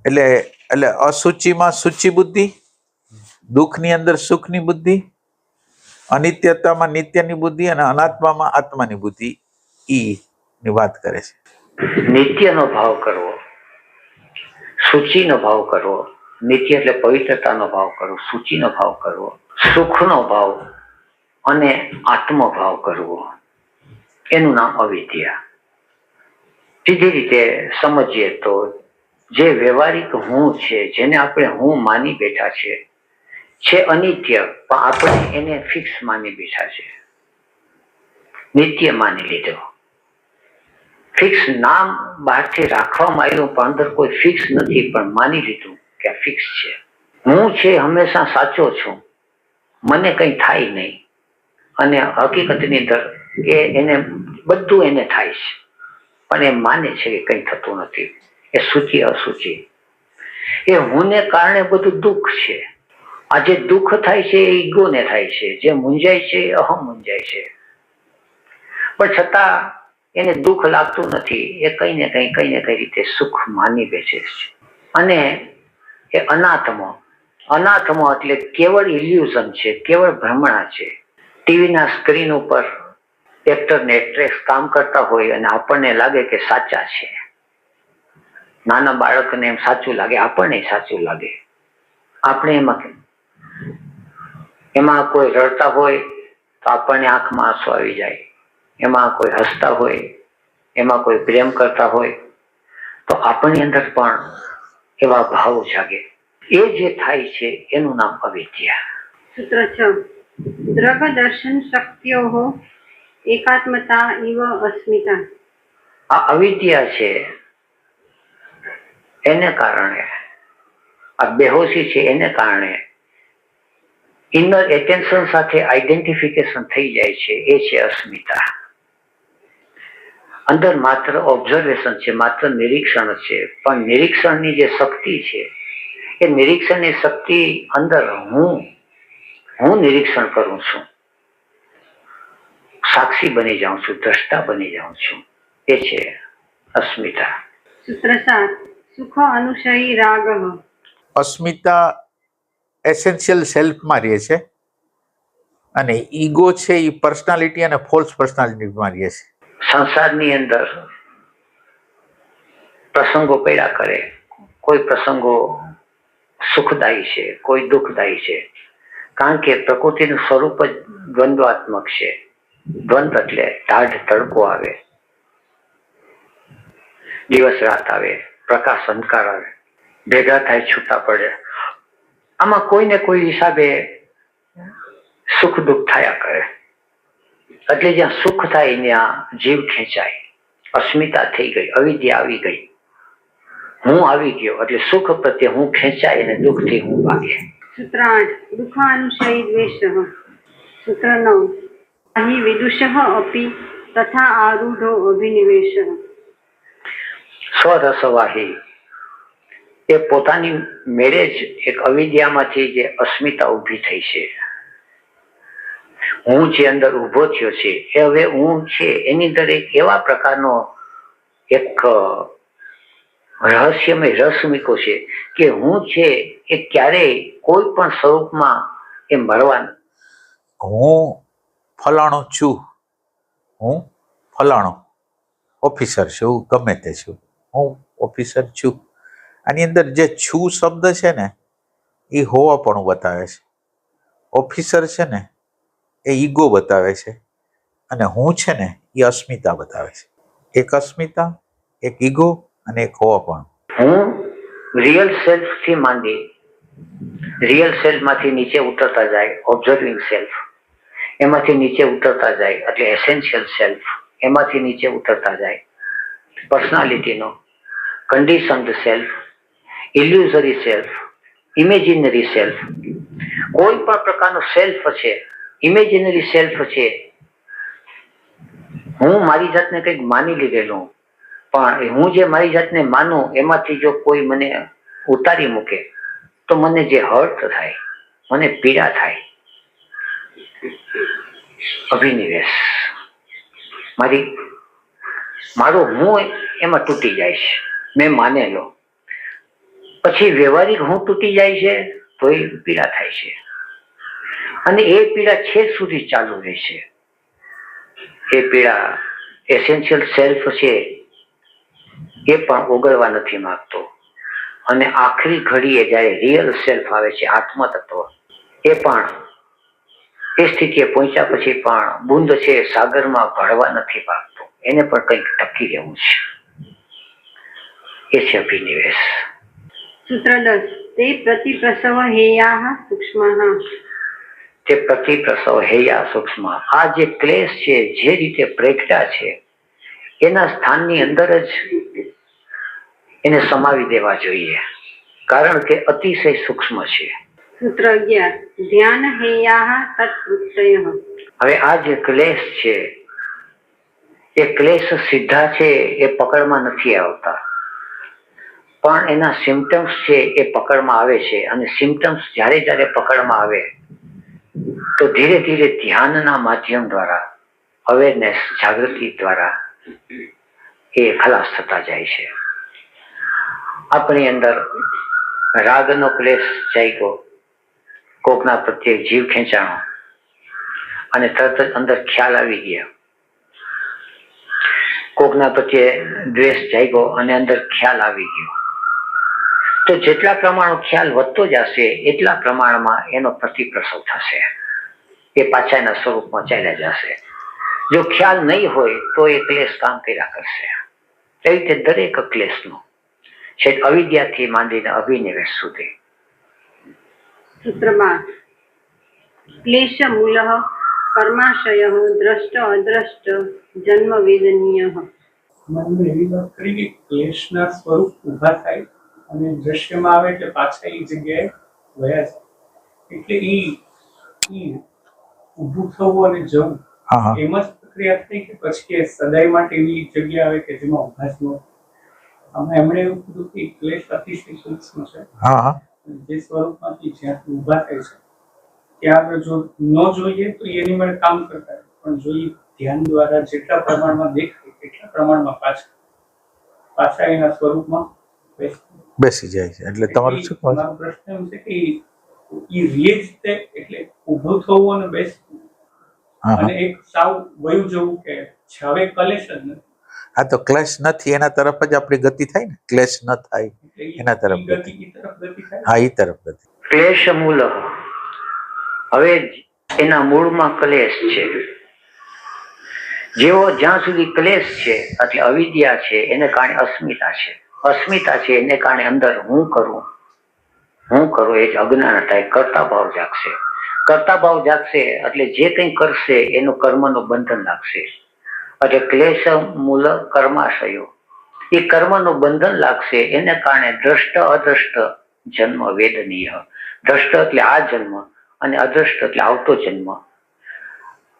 એટલે અશુચિમાં શુચિ બુદ્ધિ, દુઃખની અંદર સુખની બુદ્ધિ, અનિત્યતામાં નિત્યની બુદ્ધિ અને અનાત્મામાં આત્માની બુદ્ધિ. ની વાત કરે છે. નિત્યનો ભાવ કરવો, સૂચિનો ભાવ કરવો. નિત્ય એટલે પવિત્રતાનો ભાવ કરવો, સૂચિનો ભાવ કરવો, સુખનો ભાવ અને આત્મભાવ કરવો. એનું નામ અવિદ્યા. સીધી રીતે સમજીએ તો જે વ્યવહારિક હું છે, જેને આપણે હું માની બેઠા છે અનિત્ય, પણ આપણે એને ફિક્સ માની બેઠા છે. નિત્ય માની લીધો. ફિક્સ નામ બહારથી રાખવામાં આવ્યું, પણ અંદર કોઈ ફિક્સ નથી, પણ માની લીધું કે આ ફિક્સ છે. હું છે હંમેશા સાચો છું, મને કંઈ થાય નહીં. અને હકીકતની અંદર એને બધું એને થાય છે, પણ એ માને છે કે કંઈ થતું નથી. એ સૂચિ, અસૂચિ. એ હુંને કારણે બધું દુઃખ છે. આ જે દુઃખ થાય છે એ ઈગોને થાય છે, જે મૂંઝાય છે એ અહમ મૂંઝાય છે. પણ છતાં એને દુઃખ લાગતું નથી. એ કઈ ને કઈ રીતે સુખ માની બેસે છે. અને એ અનાત્મ. અનાત્મ એટલે કેવળ ઇલ્યુઝન છે, કેવળ ભ્રમણા છે. ટીવીના સ્ક્રીન ઉપર એક્ટર ને એક્ટ્રેસ કામ કરતા હોય અને આપણને લાગે કે સાચા છે. નાના બાળકને એમ સાચું લાગે, આપણને સાચું લાગે. આપણે એમાં કોઈ રડતા હોય તો આપણને આંખમાં આંસુ આવી જાય. એમાં કોઈ હસતા હોય, એમાં કોઈ પ્રેમ કરતા હોય તો આપણી અંદર પણ એવા ભાવ જાગે. એ જે થાય છે એનું નામ અવિદ્યા. સૂત્ર 6. દ્રગ દર્શન શક્તિઓ એકાત્મતા ઇવ અસ્મિતા. આ અવિદ્યા છે એને કારણે, આ બેહોશી છે એને કારણે ઇનર એટેન્શન સાથે આઈડેન્ટિફિકેશન થઈ જાય છે. એ છે અસ્મિતા. અંદર માત્ર ઓબ્ઝર્વેશન છે, માત્ર નિરીક્ષણ છે, પણ નિરીક્ષણની જે શક્તિ છે એ નિરીક્ષણની શક્તિ અંદર હું નિરીક્ષણ કરું છું, સાક્ષી બની જાઉં છું, દ્રષ્ટા બની જાઉં છું. એ છે અસ્મિતા. સૂત્ર 7. સુખ અનુશયી રાગ. અસ્મિતા એસેન્શિયલ સેલ્ફમાં રહે છે અને ઈગો છે એ પર્સનાલિટી અને ફોલ્સ પર્સનાલિટીમાં રહે છે. સંસારની અંદર પ્રસંગો પડ્યા કરે. કોઈ પ્રસંગો સુખદાયી છે, કોઈ દુઃખદાયી છે, કારણ કે પ્રકૃતિનું સ્વરૂપ જ દ્વંદ્વાત્મક છે. દ્વંદ એટલે ટાઢ તડકો આવે, દિવસ રાત આવે, પ્રકાશ અંધકાર આવે, ભેગા થાય છૂટા પડે. આમાં કોઈને કોઈ હિસાબે સુખ દુઃખ થયા કરે. એટલે જ્યાં સુખ થાય ત્યાં જીવ ખેંચાય. અસ્મિતા થઈ ગઈ, અવિદ્યા આવી ગઈ, હું આવી ગયો એટલે સુખ પ્રત્યે હું ખેંચાય અને દુઃખથી હું ભાગે. સૂત્ર 8. દુઃખ અનુશયી દ્વેષ. સૂત્ર 9. અહીં વિદુષ અપી તથા આરૂઢો અભિનિવેશ. સ્વરસવાહી એ પોતાની મેળે જ એક અવિદ્યામાંથી જે અસ્મિતા ઊભી થઈ છે, હું જે અંદર ઊભો થયો છે એ હવે હું છે એની અંદર એક એવા પ્રકારનો એક રહસ્યમય રસ મૂક્યો છે કે હું છે એ ક્યારેય કોઈ પણ સ્વરૂપમાં એ મળવાનું. હું ફલાણો છું, હું ફલાણો ઓફિસર છું, ગમે તે છું, હું ઓફિસર છું. આની અંદર જે છું શબ્દ છે ને એ હોવાપણું બતાવે છે. ઓફિસર છે ને એ ઈગો બતાવે છે અને હું છે ને એ અસ્મિતા બતાવે છે. એક અસ્મિતા, એક ઈગો અને એક હોવાપણું. હું રિયલ સેલ્ફ થી માંડી રિયલ સેલ્ફ માંથી નીચે ઉતરતા જાય ઓબ્ઝર્વિંગ સેલ્ફ, એમાંથી નીચે ઉતરતા જાય એટલે એસેન્શિયલ સેલ્ફ, એમાંથી નીચે ઉતરતા જાય પર્સનાલિટીનો conditioned self, illusory self, imaginary self. કોઈ પણ પ્રકારનો સેલ્ફ છે, ઇમેજિનરી સેલ્ફ છે. હું મારી જાતને કંઈક માની લીધેલું, પણ હું જે મારી જાતને માનું એમાંથી જો કોઈ મને ઉતારી મૂકે તો મને જે હર્ટ થાય, મને પીડા થાય, અભિનિવેશ, મારો હું એમાં તૂટી જાય છે. મેં માનેલો પછી વ્યવહારિક હું તૂટી જાય છે તો એ પીડા થાય છે અને એ પીડા છેક સુધી ચાલુ રહે છે. એ પીડા એસેન્શિયલ સેલ્ફ છે એ પણ ઓગળવા નથી માંગતો અને આખરી ઘડીએ જ્યારે રિયલ સેલ્ફ આવે છે, આત્મ તત્વ, એ પણ એ સ્થિતિએ પહોંચ્યા પછી પણ બુંદ છે સાગરમાં ભળવા નથી માંગતો, એને પણ કંઈક ટકી રહેવું છે. એ છે અભિનિવેશ. સૂત્ર 10. તે પ્રતિપ્રસવ હેયા સૂક્ષ્મ. તે પ્રતિપ્રસવ હેયા સૂક્ષ્મ. આ જે ક્લેશ છે જે રીતે પ્રગટ્યા છે એના સ્થાનની અંદર જ એને સમાવી દેવા જોઈએ, કારણ કે અતિશય સૂક્ષ્મ છે. સૂત્ર 11. ધ્યાન હેયા તત્વૃત્તય. હવે આ જે ક્લેશ છે એ ક્લેશ સીધા છે એ પકડમાં નથી આવતા, પણ એના સિમ્ટમ્સ છે એ પકડમાં આવે છે અને સિમ્ટમ્સ જ્યારે જ્યારે પકડમાં આવે તો ધીરે ધીરે ધ્યાનના માધ્યમ દ્વારા, અવેરનેસ, જાગૃતિ દ્વારા એ ખલાસ થતા જાય છે. આપણી અંદર રાગનો ક્લેશ જાગ્યો, કોકના પ્રત્યે જીવ ખેંચાણો અને તરત જ અંદર ખ્યાલ આવી ગયા. કોકના પ્રત્યે દ્વેષ જાગ્યો અને અંદર ખ્યાલ આવી ગયો. તો જેટલા પ્રમાણમાં ખ્યાલ વધતો જશે એટલા પ્રમાણમાં એનો પ્રતિપ્રસવ થશે. એ પાછા એના સ્વરૂપમાં ચાલ્યા જશે. જો ખ્યાલ નહીં હોય તો એ ક્લેશ કામ કર્યા કરશે. એ રીતે દરેક ક્લેશનો છે અવિદ્યાથી માંડીને અભિનિવેશ સુધી. સૂત્ર 12 ક્લેશ મૂલ કર્માશય દ્રષ્ટ અદ્રષ્ટ જન્મ વેદનીય. મને એવી વાત કરી કે ક્લેશના સ્વરૂપ ઊભા થાય અને દ્રશ્યમાં આવે એટલે પાછા એ જગ્યાએ વયા જાય. એટલે એ ઊભું થવું અને જવું એમ જ પ્રક્રિયા થઈ કે પછી એ સદાય માટે એવી જગ્યા આવે કે જેમાં ઊભા જ ન થાય? આમાં એમણે એવું કીધું કે ક્લેશ અતિશય સૂક્ષ્મ છે. જે સ્વરૂપમાંથી જ્યાંથી ઊભા થાય છે ત્યાં આગળ જો ન જોઈએ તો એની માટે કામ કરતા હોય. પણ જો એ ધ્યાન દ્વારા જેટલા પ્રમાણમાં દેખાય એટલા પ્રમાણમાં પાછા એના સ્વરૂપમાં બેસી જાય છે. એટલે તમારું શું કહો છો? મારો પ્રશ્ન એમ છે કે એ રીએ રીતે એટલે ઊભું થવું અને બેસવું અને એક સાવ વયું જવું કે હવે ક્લેશ જ નથી. આ તો ક્લેશ નથી એના તરફ જ આપણી ગતિ થાય ને. ક્લેશ ન થાય એના તરફ ગતિ. હા, એ તરફ ગતિ. ક્લેશ મૂલ, હવે એના મૂળમાં ક્લેશ છે. જેવો જ્યાં સુધી ક્લેશ છે એટલે અવિદ્યા છે, એને કારણે અસ્મિતા છે. અસ્મિતા છે એને કારણે અંદર હું કરું એ જ અજ્ઞાન થાય. કર્તા ભાવ જાગશે. કર્તા ભાવ જાગશે એટલે જે કંઈ કરશે એનું કર્મનું બંધન લાગશે. એટલે ક્લેશ મૂલ કર્માશયો, એ કર્મનું બંધન લાગશે. એને કારણે દ્રષ્ટ અદ્રષ્ટ જન્મ વેદનીય. દ્રષ્ટ એટલે આ જન્મ અને અદ્રષ્ટ એટલે આવતો જન્મ.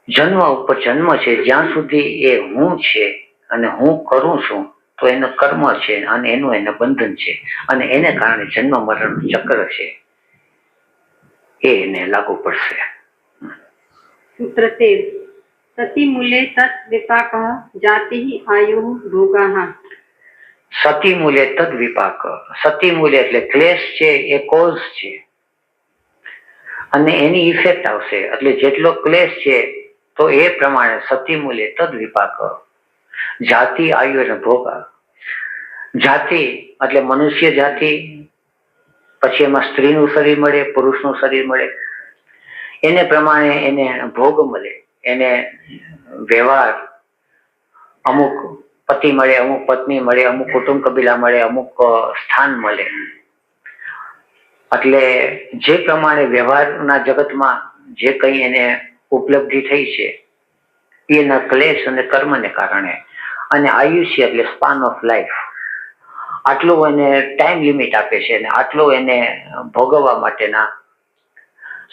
જન્મ ઉપર જન્મ છે જ્યાં સુધી એ હું છે અને હું કરું છું તો એનું કર્મ છે અને એનું એને બંધન છે અને એને કારણે જન્મ મરણ ચક્ર છે એ એને લાગુ પડશે. સૂત્ર 13 સતી મૂલે તત્ વિપાક જાતિ આયુ ભોગા. સતી મૂલે તદ વિપાક. સતી મૂલે એટલે ક્લેશ છે એ કોઝ છે અને એની ઇફેક્ટ આવશે. એટલે જેટલો ક્લેશ છે તો એ પ્રમાણે સતી મૂલે તદ વિપાક જાતિ આયુ અને ભોગા. જાતિ એટલે મનુષ્ય જાતિ, પછી એમાં સ્ત્રીનું શરીર મળે, પુરુષનું શરીર મળે, એને પ્રમાણે એને ભોગ મળે, એને વ્યવહાર, અમુક પતિ મળે, અમુક પત્ની મળે, અમુક કુટુંબ કબીલા મળે, અમુક સ્થાન મળે. એટલે જે પ્રમાણે વ્યવહારના જગતમાં જે કંઈ એને ઉપલબ્ધિ થઈ છે એના ક્લેશ અને કર્મને કારણે. અને આયુષ્ય એટલે સ્પાન ઓફ લાઈફ, આટલું એને ટાઈમ લિમિટ આપે છે અને આટલું એને ભોગવવા માટેના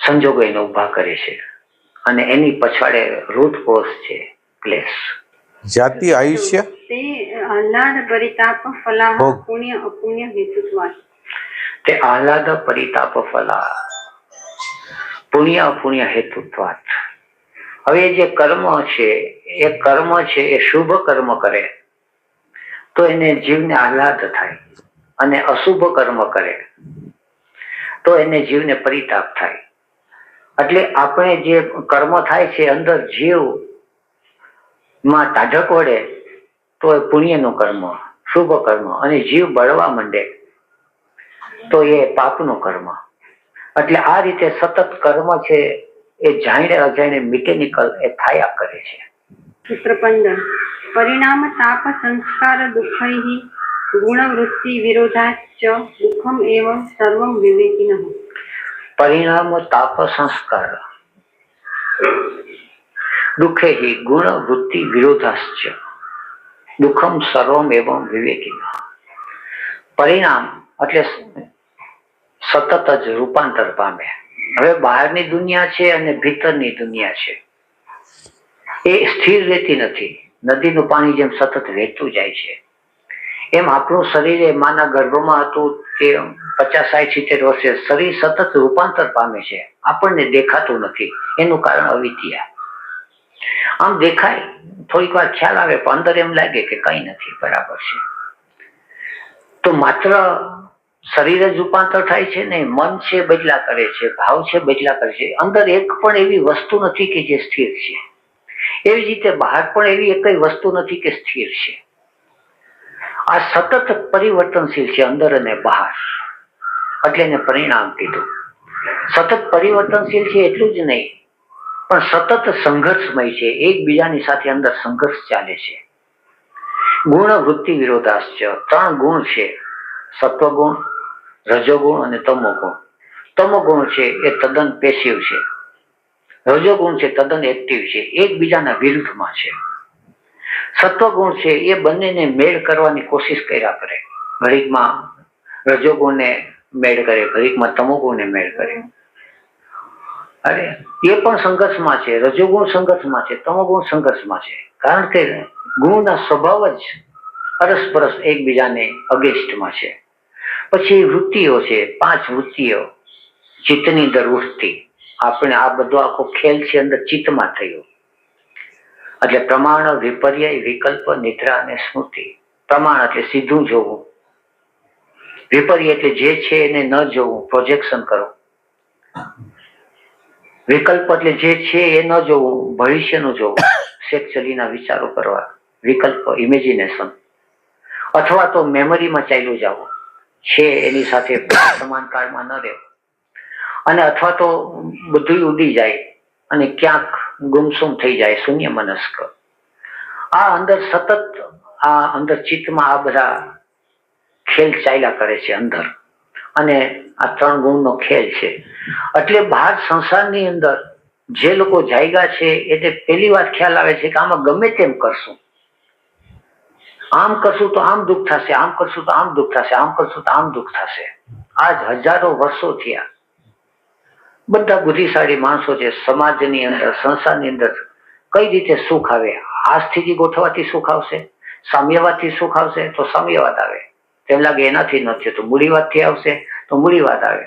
સંજોગો એને ઉભા કરે છે અને એની પછાડે રૂટ કોઝ છે ક્લેશ. જાતિ આયુષ્ય તે આહ્લાદ પરિતાપ ફલાહ પુણ્ય અપુણ્ય હેતુત્વાત. તે આહ્લાદ પરિતાપ ફલા પુણ્ય અપુણ્ય હેતુત્વાત. હવે જે કર્મ છે એ શુભ કર્મ કરે તો એને જીવને આહ્લાદ થાય અને અશુભ કર્મ કરે તો એને જીવને પરિતાપ થાય. એટલે આપણે જે કર્મ થાય છે અંદર જીવ માં ટાઢક વળે તો એ પુણ્યનું કર્મ, શુભ કર્મ, અને જીવ બળવા માંડે તો એ પાપનું કર્મ. એટલે આ રીતે સતત કર્મ છે એ જાણે અજાણે મિકેનિકલ એ થયા કરે છે. સૂત્ર 15 પરિણામ તાપ સંસ્કાર દુઃખૈ ગુણવૃત્તિ વિરોધાચ દુઃખમ એવ સર્વમ વિવેકિનઃ. પરિણામ તાપ સંસ્કાર દુઃખે ગુણ વૃત્તિ વિરોધાશ્ચ દુઃખમ સર્વમ એવં વિવેકિનઃ. પરિણામ એટલે સતત જ રૂપાંતર પામે. હવે બહારની દુનિયા છે અને ભીતરની દુનિયા છે એ સ્થિર રહેતી નથી. નદીનું પાણી જેમ સતત વહેતું જાય છે એમ આપણું શરીર એ માના ગર્ભમાં હતું તે 50-60-70 વર્ષે શરીર સતત રૂપાંતર પામે છે. આપણને દેખાતું નથી. એનું કારણ અવિદ્યા. આમ દેખાય, થોડીક વાર ખ્યાલ આવે પણ અંદર એમ લાગે કે કઈ નથી, બરાબર છે. તો માત્ર શરીર જ રૂપાંતર થાય છે ને, મન છે બદલા કરે છે, ભાવ છે બદલા કરે છે. અંદર એક પણ એવી વસ્તુ નથી કે જે સ્થિર છે. એવી જ રીતે બહાર પણ એવી એક વસ્તુ નથી કે સ્થિર છે. આ સતત પરિવર્તનશીલ છે અંદર અને બહાર, એટલે એને પરિણામ કીધું. સતત પરિવર્તનશીલ છે એટલું જ નહીં, પણ સતત સંઘર્ષમય છે, એકબીજાની સાથે અંદર સંઘર્ષ ચાલે છે. ગુણ વૃત્તિ વિરોધાશ્ચ, 3 ગુણ છે, સત્વગુણ, રજોગુણ અને તમોગુણ. તમોગુણ છે એ તદ્દન પેસિવ છે, રજોગુણ છે તદ્દન એક્ટિવ છે, એકબીજાના વિરુદ્ધમાં છે. સત્વગુણ છે એ બંનેને મેળ કરવાની કોશિશ કર્યા કરે, ઘડીકમાં રજોગુણને મેળ કરે, ઘડીકમાં તમોગુણને મેળ કરે. અરે એ પણ સંઘર્ષમાં છે, રજોગુણ સંઘર્ષમાં છે, તમોગુણ સંઘર્ષમાં છે, કારણ કે ગુણના સ્વભાવ જ પરસ્પર એકબીજાને અગેન્સ્ટમાં છે. પછી વૃત્તિઓ છે, 5 વૃત્તિઓ ચિત્તની અંદર વૃત્તિ. આપણે આ બધો આખો ખેલ છે અંદર ચિત્તમાં થયો. એટલે પ્રમાણ, વિપર્ય, વિકલ્પ, નિદ્રા અને સ્મૃતિ. પ્રમાણ એટલે સીધું જોવું, વિપર્ય એટલે જે છે એને ન જોવું, પ્રોજેક્શન કરો. વિકલ્પ એટલે જે છે એ ન જોવું, ભવિષ્યનું જોવું, સેક્સ્યુઅલીના વિચારો કરવા. વિકલ્પ ઇમેજિનેશન, અથવા તો મેમરીમાં ચાલ્યું જવું છે એની સાથે સમાન કાળમાં ન રહેવું, અને અથવા તો બધું ઉડી જાય અને ક્યાંક ગુમસુમ થઈ જાય, શૂન્ય મનસ્ક. આ અંદર સતત આ અંદર ચિત્તમાં આ બધા ખેલ ચાલ્યા કરે છે અંદર, અને આ 3 ગુણનો ખેલ છે. એટલે બહાર સંસારની અંદર જે લોકો જાગ્યા છે એટલે પહેલી વાર ખ્યાલ આવે છે કે આમાં ગમે તેમ કરશું, આમ કરશું તો આમ દુઃખ થશે, આમ કરશું તો આમ દુઃખ થશે, આમ કરશું તો આમ દુઃખ થશે. આજ હજારો વર્ષો થયા. બધા બુદ્ધિશાળી માણસો છે સમાજની અંદર, સંસારની અંદર કઈ રીતે સુખ આવે, આ સ્થિતિ ગોઠવવાથી સુખ આવશે, સામ્યવાદથી સુખ આવશે તો સામ્યવાદ આવે, તેમ લાગે એનાથી નથી તો મૂડીવાદથી આવશે તો મૂડીવાદ આવે.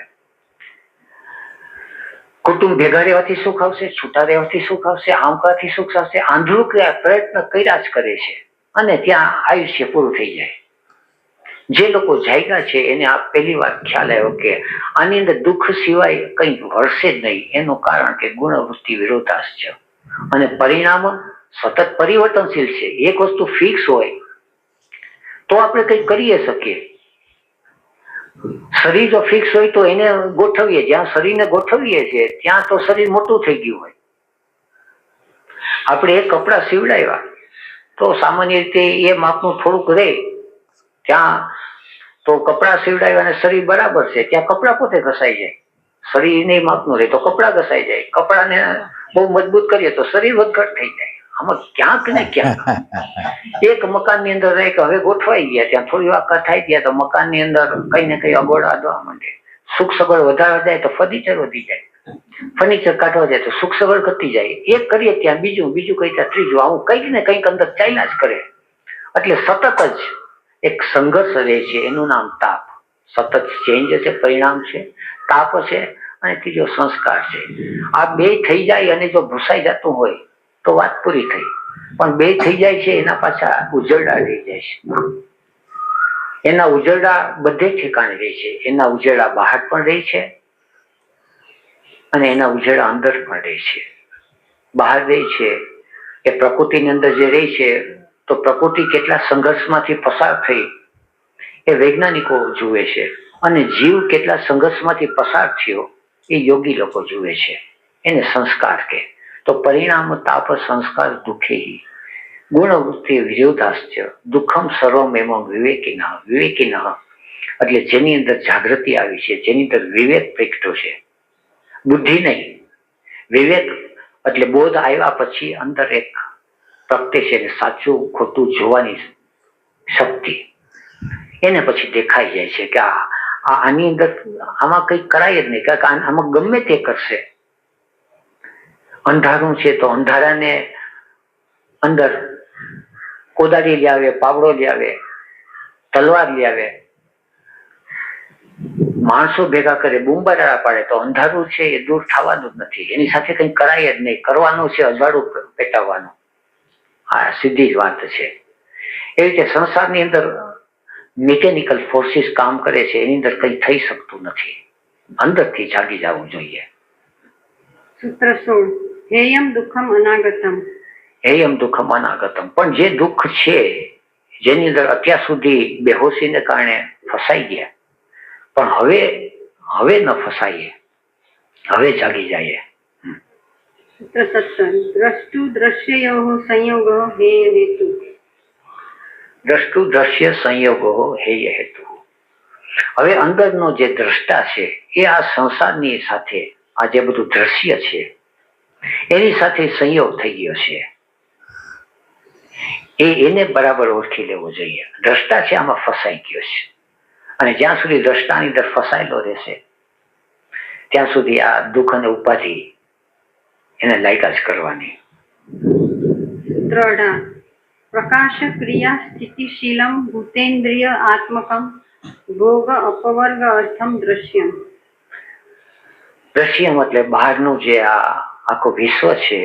કુટુંબ ભેગા રહેવાથી સુખ આવશે, છૂટા રહેવાથી સુખ આવશે, આમ કરવાથી સુખ આવશે. આંધળું પ્રયત્ન કર્યા જ કરે છે અને ત્યાં આયુષ્ય પૂરું થઈ જાય. જે લોકો જાગ્યા છે એને આ પહેલી વાર ખ્યાલ આવ્યો કે આની અંદર દુઃખ સિવાય કંઈ વળશે જ નહીં. એનું કારણ કે ગુણવૃત્તિ વિરોધાશ છે અને પરિણામ સતત પરિવર્તનશીલ છે. એક વસ્તુ ફિક્સ હોય તો આપણે કંઈ કરી શકીએ. શરીર જો ફિક્સ હોય તો એને ગોઠવીએ, જ્યાં શરીરને ગોઠવીએ છીએ ત્યાં તો શરીર મોટું થઈ ગયું હોય. આપણે એક કપડા સીવડાવ્યા તો સામાન્ય રીતે એ માપનું થોડુંક રહે, ત્યાં તો કપડા સીવડાવ્યા અને શરીર બરાબર છે ત્યાં કપડા પોતે ઘસાઈ જાય. શરીર નહીં માપનું રહે તો કપડા ઘસાઈ જાય, કપડાને બહુ મજબૂત કરીએ તો શરીર વધઘટ થઈ જાય. આમાં ક્યાંક ને ક્યાંક એક મકાનની અંદર રહે કે હવે ગોઠવાઈ ગયા, ત્યાં થોડી વાર થાય ગયા તો મકાનની અંદર કઈ ને કઈ અગવડ આદવા માંડે. સુખ સગવડ વધારવા જાય તો ફર્નિચર વધી જાય, ફર્નિચર કાઢવા જાય તો સુખ સગવડ ઘટી જાય. એક કરીએ ત્યાં બીજું, બીજું કઈ ત્યાં ત્રીજું, આવું કંઈક ને કંઈક અંદર ચાલ્યા જ કરે. એટલે સતત જ એક સંઘર્ષ રહે છે, એનું નામ તાપ. સતત ચેન્જ છે, પરિણામ છે, તાપ છે અને ત્રીજો સંસ્કાર છે. આ બે થઈ જાય અને જો ભૂસાઈ જતું હોય તો વાત પૂરી થઈ. પણ બે થઈ જાય છે એના પાછા ઉજરડા રહી જાય છે. એના ઉજરડા બધે ઠેકાણે રહે છે. એના ઉજરડા બહાર પણ રહે છે અને એના ઉજરડા અંદર પણ રહે છે. બહાર રહે છે એ પ્રકૃતિની અંદર જે રહે છે તો પ્રકૃતિ કેટલા સંઘર્ષમાંથી પસાર થઈ એ વૈજ્ઞાનિકો જુએ છે, અને જીવ કેટલા સંઘર્ષમાંથી પસાર થયો એ યોગી લોકો જુએ છે. એને સંસ્કાર કહે. તો પરિણામ તાપ સંસ્કાર દુઃખે ગુણવૃત્તિ વિરોધાશ્ચ દુઃખમ સર્વમેવ વિવેકિનઃ. વિવેકિનઃ એટલે જેની અંદર જાગૃતિ આવી છે, જેની અંદર વિવેક પ્રગટ્યો છે, બુદ્ધિ નહીં. વિવેક એટલે બોધ આવ્યા પછી અંદર એક પ્રગટે છે, સાચું ખોટું જોવાની શક્તિ. એને પછી દેખાઈ જાય છે કે આની અંદર આમાં કંઈ કરાય જ નહીં, કારણ કે આમાં ગમે તે કરશે. અંધારું છે તો અંધારાને અંદર કોદાળી લઈ આવે, પાવડો લઈ આવે, તલવાર લઈ આવે, માણસો ભેગા કરે, બૂમબરાડા પાડે તો અંધારું છે એ દૂર થવાનું જ નથી. એની સાથે કંઈ કરાય જ નહીં. કરવાનું છે અજાડું પેટાવવાનું. આ સીધી જ વાત છે. એ રીતે સંસારની અંદર મિકેનિકલ ફોર્સિસ કામ કરે છે, એની અંદર કંઈ થઈ શકતું નથી. અંદરથી જાગી જવું જોઈએ. સૂત્ર 16 હેયમ દુઃખમ અનાગતમ. હેયમ દુઃખમ અનાગતમ. પણ જે દુઃખ છે જેની અંદર અત્યાર સુધી બેહોશીને કારણે ફસાઈ ગયા, પણ હવે ન ફસાઈએ, હવે જાગી જઈએ. સૂત્ર 17 દ્રષ્ટુ દ્રશ્યયોઃ સંયોગઃ હેય હેતુ. દ્રષ્ટુ દ્રશ્ય સંયોગો હેય હેતુ. હવે અંદરનો જે દ્રષ્ટા છે એ આ સંસારની સાથે આ જે બધું દ્રશ્ય છે એની સાથે સંયોગ થઈ ગયો છે. એને બરાબર ઓળખી લેવો જોઈએ. દ્રષ્ટા છે આમાં ફસાઈ ગયો છે અને જ્યાં સુધી દ્રષ્ટાની અંદર ફસાયેલો રહેશે ત્યાં સુધી આ દુઃખ અને ઉપાધિ એને લાયકા જ કરવાની. સૂત્ર 18 પ્રકાશ ક્રિયા સ્થિતિશીલમ ભૂતેન્દ્રિય આત્મકમ ભોગ અપવર્ગ અર્થમ દ્રશ્યમ. દ્રશ્યમ એટલે બહારનું જે આ આખું વિશ્વ છે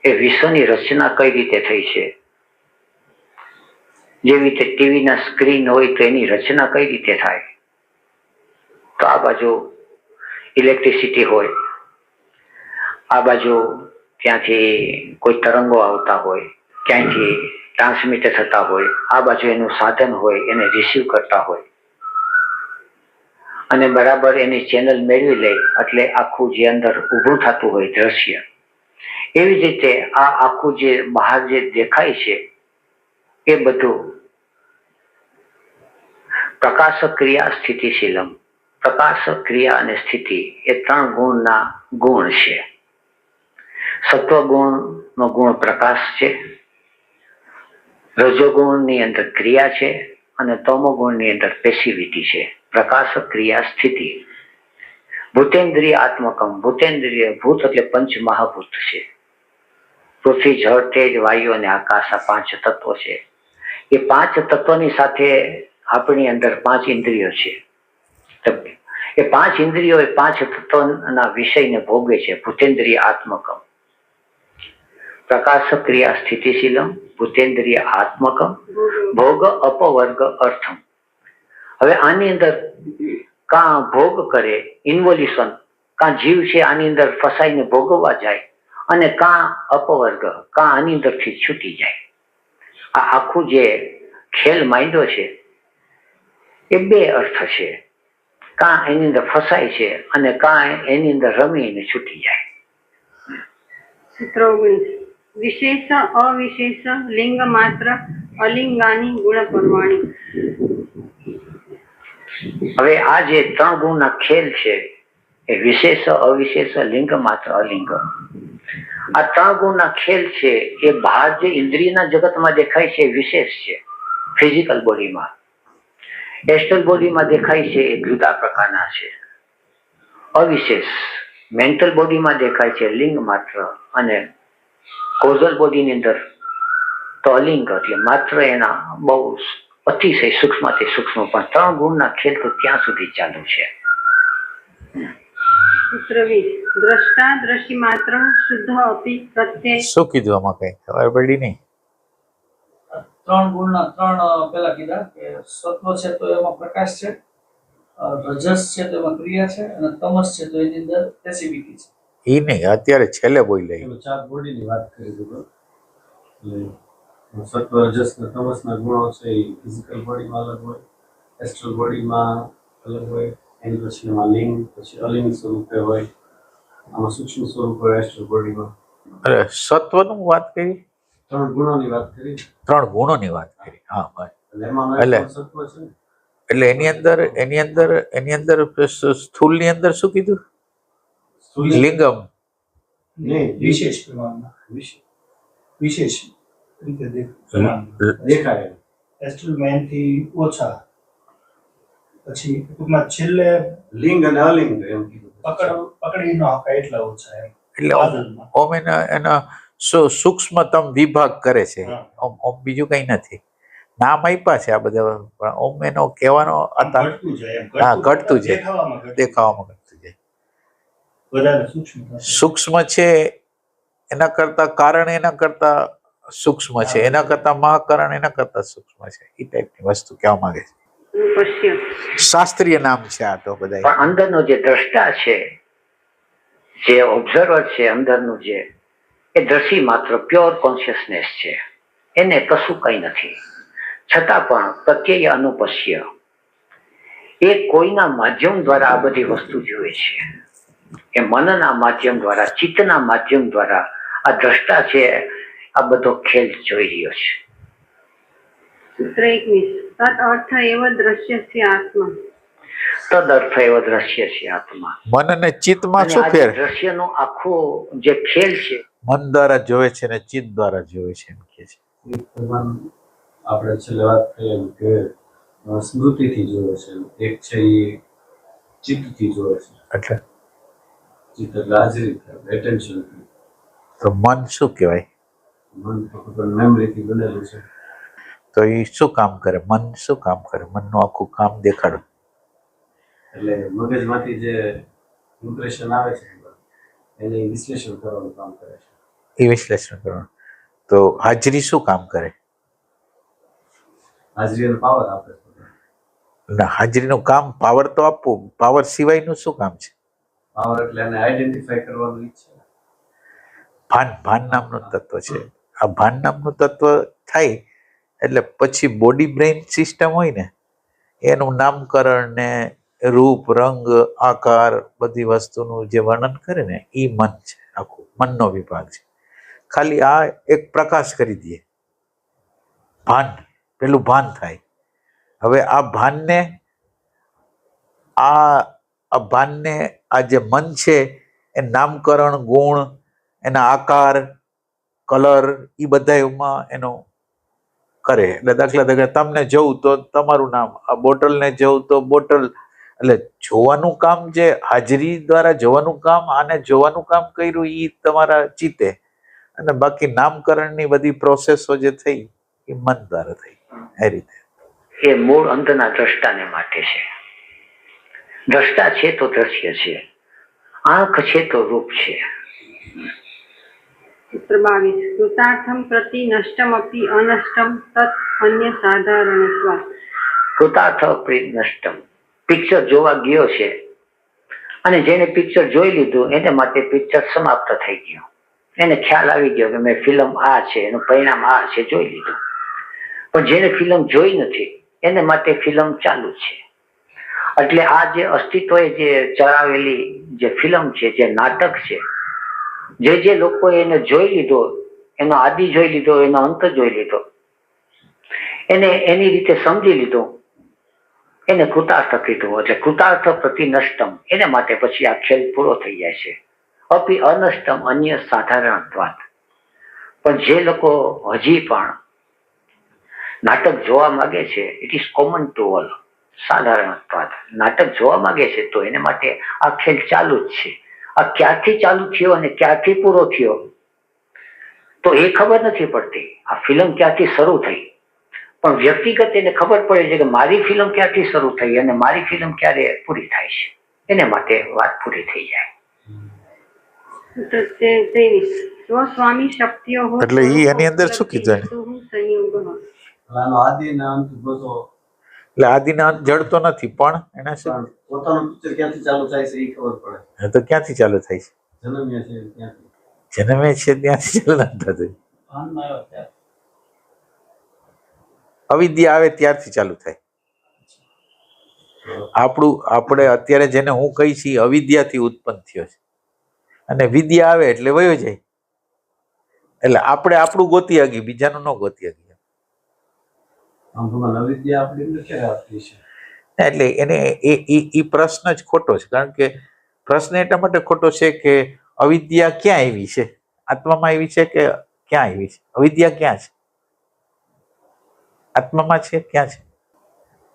એ વિશ્વની રચના કઈ રીતે થઈ છે. જેવી રીતે ટીવીના સ્ક્રીન હોય તો એની રચના કઈ રીતે થાય, તો આ બાજુ ઇલેક્ટ્રિસિટી હોય, આ બાજુ ત્યાંથી કોઈ તરંગો આવતા હોય, ક્યાંયથી ટ્રાન્સમિટ થતા હોય, આ બાજુ એનું સાધન હોય એને રિસીવ કરતા હોય અને બરાબર એની ચેનલ મેળવી લે એટલે આખું જે અંદર ઊભું થતું હોય દ્રશ્ય, એવી જ રીતે આ આખું જે બહાર જે દેખાય છે એ બધું પ્રકાશ ક્રિયા સ્થિતિશીલમ. પ્રકાશ ક્રિયા અને સ્થિતિ એ 3 ગુણના ગુણ છે. સત્વગુણનો ગુણ પ્રકાશ છે, રજોગુણની અંદર ક્રિયા છે અને તમોગુણની અંદર પેસિવિટી છે. પ્રકાશ ક્રિયા સ્થિતિ. ભૂતેન્દ્રિય આત્મકમ. ભૂતેન્દ્રિય ભૂત એટલે પંચ મહાભૂત છે. પૃથ્વી, જળ, તેજ, વાયુ અને આકાશ આ 5 તત્વો છે. એ 5 તત્વોની સાથે આપણી અંદર 5 ઇન્દ્રિયો છે. એ 5 ઇન્દ્રિયો એ 5 તત્વોના વિષયને ભોગવે છે. ભૂતેન્દ્રિય આત્મકમ. પ્રકાશ ક્રિયા સ્થિતિશીલમ ભૂતેન્દ્રિય આત્મકમ ભોગ અપવર્ગ અર્થમ. હવે આની અંદર કાં ભોગ કરે ઇન્વોલ્યુશન, કાં જીવ છે આની અંદર ફસાઈને ભોગવવા જાય અને કાં અપવર્ગ, કાં આની અંદરથી છૂટી જાય. આ આખું જે ખેલ માંડ્યો છે એ 2 અર્થ છે. કાં એની અંદર ફસાય છે અને કાં એની અંદર રમીને છૂટી જાય. સૂત્ર 19 વિશેષ અવિશેષ લિંગ માત્ર અલિંગાની ગુણ પરમાણી. હવે આ જે 3 ગુણના ખેલ છે એ વિશેષ અવિશેષ લિંગ માત્ર અલિંગ, આ 3 ગુણના ખેલ છે એ બહાર જે ઇન્દ્રિયના જગતમાં દેખાય છે એ વિશેષ છે, ફિઝિકલ બોડીમાં. એસ્ટ્રલ બોડીમાં દેખાય છે એ જુદા પ્રકારના છે. અવિશેષ મેન્ટલ બોડીમાં દેખાય છે લિંગ માત્ર અને કોઝલ બોડીની અંદર તો અલિંગ એટલે માત્ર એના બહુ અતિશય સૂક્ષ્મથી સૂક્ષ્મ. પણ 3 ગુણના ખેલ તો ત્યાં સુધી ચાલુ છે. સૂત્ર 20 દ્રષ્ટા દ્રષ્ટિ માત્ર શુદ્ધ અપી પ્રત્યય. શું કીધું આમાં કઈ ખબર પડી નહીં? 3 ગુણના 3 પેલા કીધા કે સત્વ છે તો એમાં પ્રકાશ છે, રજસ છે તો એમાં ક્રિયા છે અને તમસ છે તો એની અંદર પેસિવિટી છે. એ નહીં, અત્યારે છેલ્લે બોલી. એમાં 4 બોડીની વાત કરી દીધો. એટલે સત્વ રજસ અને તમસના ગુણો છે એ ફિઝિકલ બોડીમાં અલગ હોય, એસ્ટ્રલ બોડીમાં અલગ હોય, એની પછી એમાં લિંગ, પછી અલિંગ સ્વરૂપે હોય, આમાં સૂક્ષ્મ સ્વરૂપ હોય એસ્ટ્રલ બોડીમાં. અરે સત્વનું વાત કરી, 3 ગુણોની વાત કરી. 3 ગુણોની વાત કરી. હા ભાઈ. એટલે એમાં એટલે સત્વ છે ને, એટલે એની અંદર સ્થૂળની અંદર શું કીધું? લિંગમ. નહીં, વિશેષ પ્રમાણમાં વિશેષ રીતે દેખાય. એસ્ટ્રલ મેનથી ઓછા, પછી ટૂંકમાં છેલ્લે લિંગ અને અલિંગ એમ કીધું. પકડી ન હકાય એટલા ઓછા એમ. એટલે ઓમ એના સૂક્ષ્મતમ વિભાગ કરે છે. ઓમ બીજું કઈ નથી. નામ આપ્યા છે આ બધા, પણ ઓમ એનો કહેવાનો ઘટતું જાય એમ. હા, ઘટતું જાય, દેખાવામાં ઘટતું. દેખાવામાં ઘટતું જાય. વધારે સૂક્ષ્મ થશે. સૂક્ષ્મ છે એના કરતા કારણ એના કરતા સૂક્ષ્મ છે, એના કરતા મહાકારણ એના કરતા સૂક્ષ્મ છે. એ ટાઈપની વસ્તુ કહેવા માંગે છે. પશ્ય શાસ્ત્રીય નામ છે આ તો બધા. પણ અંદરનો જે દ્રષ્ટા છે, જે ઓબ્ઝર્વર છે અંદરનું જે, એ દ્રષ્ટિ માત્ર પ્યોર કોન્શિયસનેસ છે. એને કશું કઈ નથી. છતાં પણ પ્રત્યય અનુપશ્ય એ કોઈના માધ્યમ દ્વારા આ બધી વસ્તુ જુએ છે. એ મનના માધ્યમ દ્વારા, ચિત્તના માધ્યમ દ્વારા આ દ્રષ્ટા છે આ બધો ખેલ જોઈ રહ્યો છે. સૂત્ર 21 તદ અર્થ એવ દ્રશ્યસ્ય આત્મા. તદ અર્થ એવો દ્રશ્ય છે આત્મા. મન અને ચિત્તમાં અને શું આ ફેર? દ્રશ્યનો આખો જે ખેલ છે મન દ્વારા જોવે છે ને ચિત્ત દ્વારા જોવે છે એમ કે છે. એ પ્રમાણ આપણે છેલ્લે વાત કરી એમ કે સ્મૃતિથી જોવે છે, એક છે એ ચિત્તથી જોવે છે. એટલે ચિત્ત એટલે હાજરી, એટેન્શન. તો મન શું કહેવાય? મન તો મેમરીથી બનેલું છે. તો એ શું કામ કરે? મન શું કામ કરે? મનનું આખું કામ દેખાડો. એટલે મગજમાંથી જે ઇમ્પ્રેશન આવે છે એને વિશ્લેષણ કરવાનું કામ કરે છે. એ વિશ્લેષણ કરવાનું. તો હાજરી શું કામ કરે? હાજરી અને પાવર આપે છે. ના, હાજરીનું કામ પાવર તો આપવું. પાવર સિવાયનું શું કામ છે? પાવર એટલે એને આઈડેન્ટિફાઈ કરવાનું ઈચ્છે. ભાન. ભાન નામનું તત્વ છે. આ ભાન નામનું તત્વ થાય એટલે પછી બોડી બ્રેઇન સિસ્ટમ હોય ને એનું નામકરણ ને રૂપ, રંગ, આકાર બધી વસ્તુનું જે વર્ણન કરે ને એ મન છે. આખું મનનો વિભાગ છે. ખાલી આ એક પ્રકાશ કરી દઈએ, ભાન, પેલું ભાન થાય. હવે આ ભાનને આ જે મન છે એ નામકરણ, ગુણ, એના આકાર, કલર એ બધામાં એનું કરે. એટલે દાખલા તરીકે તમને જોઉં તો તમારું નામ, આ બોટલને જોઉં તો બોટલ. એટલે જોવાનું કામ, જે હાજરી દ્વારા જોવાનું કામ, આને જોવાનું કામ કર્યું એ તમારા ચિત્તે, અને બાકી નામકરણની બધી પ્રોસેસો જે થઈ એ મન દ્વારા થઈ. એ રીતે એ મૂળ અંતના દ્રષ્ટાને માટે છે. દ્રષ્ટા છે તો દ્રશ્ય છે, આંખ છે તો રૂપ છે. સૂત્ર 22 કૃતાર્થમ પ્રતિ નષ્ટમપી અનષ્ટમ તત અન્ય સાધારણત્વાत्. કૃતાર્થ નષ્ટમ. પિક્ચર જોવા ગયો છે અને જેને પિક્ચર જોઈ લીધું એને માટે પિક્ચર સમાપ્ત થઈ ગયું. એને ખ્યાલ આવી ગયો કે મેં ફિલ્મ આ છે, એનું પરિણામ આ છે, જોઈ લીધું. પણ જેને ફિલ્મ જોઈ નથી એને માટે ફિલ્મ ચાલુ છે. એટલે આ જે અસ્તિત્વએ જે ચલાવેલી જે ફિલ્મ છે, જે નાટક છે, જે લોકોએ એને જોઈ લીધો, એનો આદિ જોઈ લીધો, એનો અંત જોઈ લીધો, એને એની રીતે સમજી લીધો, એને કૃતાર્થ કીધું. એટલે કૃતાર્થ પ્રતિ નષ્ટમ, એને માટે પછી આ ખેલ પૂરો થઈ જાય છે. અપી અનષ્ટમ અન્ય સાધારણત્વાत्. પણ જે લોકો હજી પણ નાટક જોવા માંગે છે, it is common to all. સાધારણત્વાत् નાટક જોવા માંગે છે તો એને માટે આ ખેલ ચાલુ જ છે. આ ક્યારથી ચાલુ થયો અને ક્યારથી પૂરો થયો તો એ ખબર નથી પડતી. આ ફિલ્મ ક્યારથી શરૂ થઈ, પણ વ્યક્તિગત એને ખબર પડે છે કે મારી ફિલ્મ ક્યારથી શરૂ થઈ અને મારી ફિલ્મ ક્યારે પૂરી થાય છે. એને માટે વાત પૂરી થઈ જાય. સૂત્ર 23 સ્વસ્વામી શક્તિઓ એટલે ઈ એની અંદર શું કીધું એને? સંયોગઃ. આનો આદિ ને અંત બધો, એટલે આદિના અંત જડતો નથી, પણ એને શું, પણ પોતાનું પિક્ચર ક્યાંથી ચાલુ થાય છે એ ખબર પડે. તો ક્યાંથી ચાલુ થાય છે? જન્મ્યા છે ત્યાંથી. જન્મે છે ત્યાંથી ચાલુ નથી થતું. ભાનમાં આવ્યો ત્યારે. અવિદ્યા આવે ત્યારથી ચાલુ થાય. આપણે અત્યારે જેને હું કહી છીએ અવિદ્યાથી ઉત્પન્ન થયો છે, અને વિદ્યા આવે એટલે વયો જાય. એટલે આપણે આપણું ગોતી આગી, બીજાનું ન ગોતી આગી. આમ ભગવાન અવિદ્યા આપણી અંદર ક્યારે આવતી છે? એટલે એને એ પ્રશ્ન જ ખોટો છે. કારણ કે પ્રશ્ન એટલા માટે ખોટો છે કે અવિદ્યા ક્યાં આવી છે? આત્મામાં આવી છે કે ક્યાં આવી છે? અવિદ્યા ક્યાં છે? આત્મામાં છે, ક્યાં છે?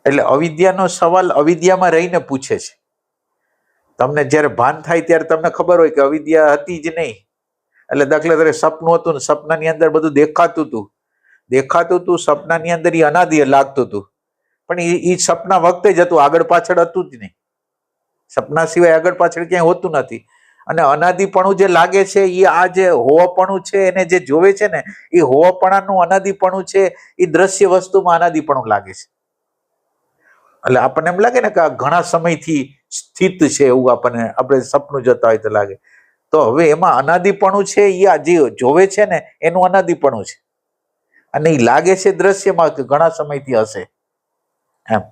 એટલે અવિદ્યાનો સવાલ અવિદ્યામાં રહીને પૂછે છે. તમને જ્યારે ભાન થાય ત્યારે તમને ખબર હોય કે અવિદ્યા હતી જ નહીં. એટલે દાખલા તરીકે સપનું હતું ને સપનાની અંદર બધું દેખાતું હતું, સપનાની અંદર એ અનાદિ લાગતું હતું, પણ એ સપના વખતે જ હતું, આગળ પાછળ હતું જ નહીં. સપના સિવાય આગળ પાછળ ક્યાંય હોતું નથી. અને અનાદિપણું જે લાગે છે એ આ જે હોવાપણું છે એને જે જોવે છે ને એ હોવાપણાનું અનાદિપણું છે, એ દ્રશ્ય વસ્તુમાં અનાદિપણું લાગે છે. એટલે આપણને એમ લાગે ને કે આ ઘણા સમયથી સ્થિત છે, એવું આપણે સપનું જોતા હોય તો લાગે. તો હવે એમાં અનાદિપણું છે, એ આ જે જોવે છે ને એનું અનાદિપણું છે, અને એ લાગે છે દ્રશ્યમાં કે ઘણા સમયથી હશે એમ.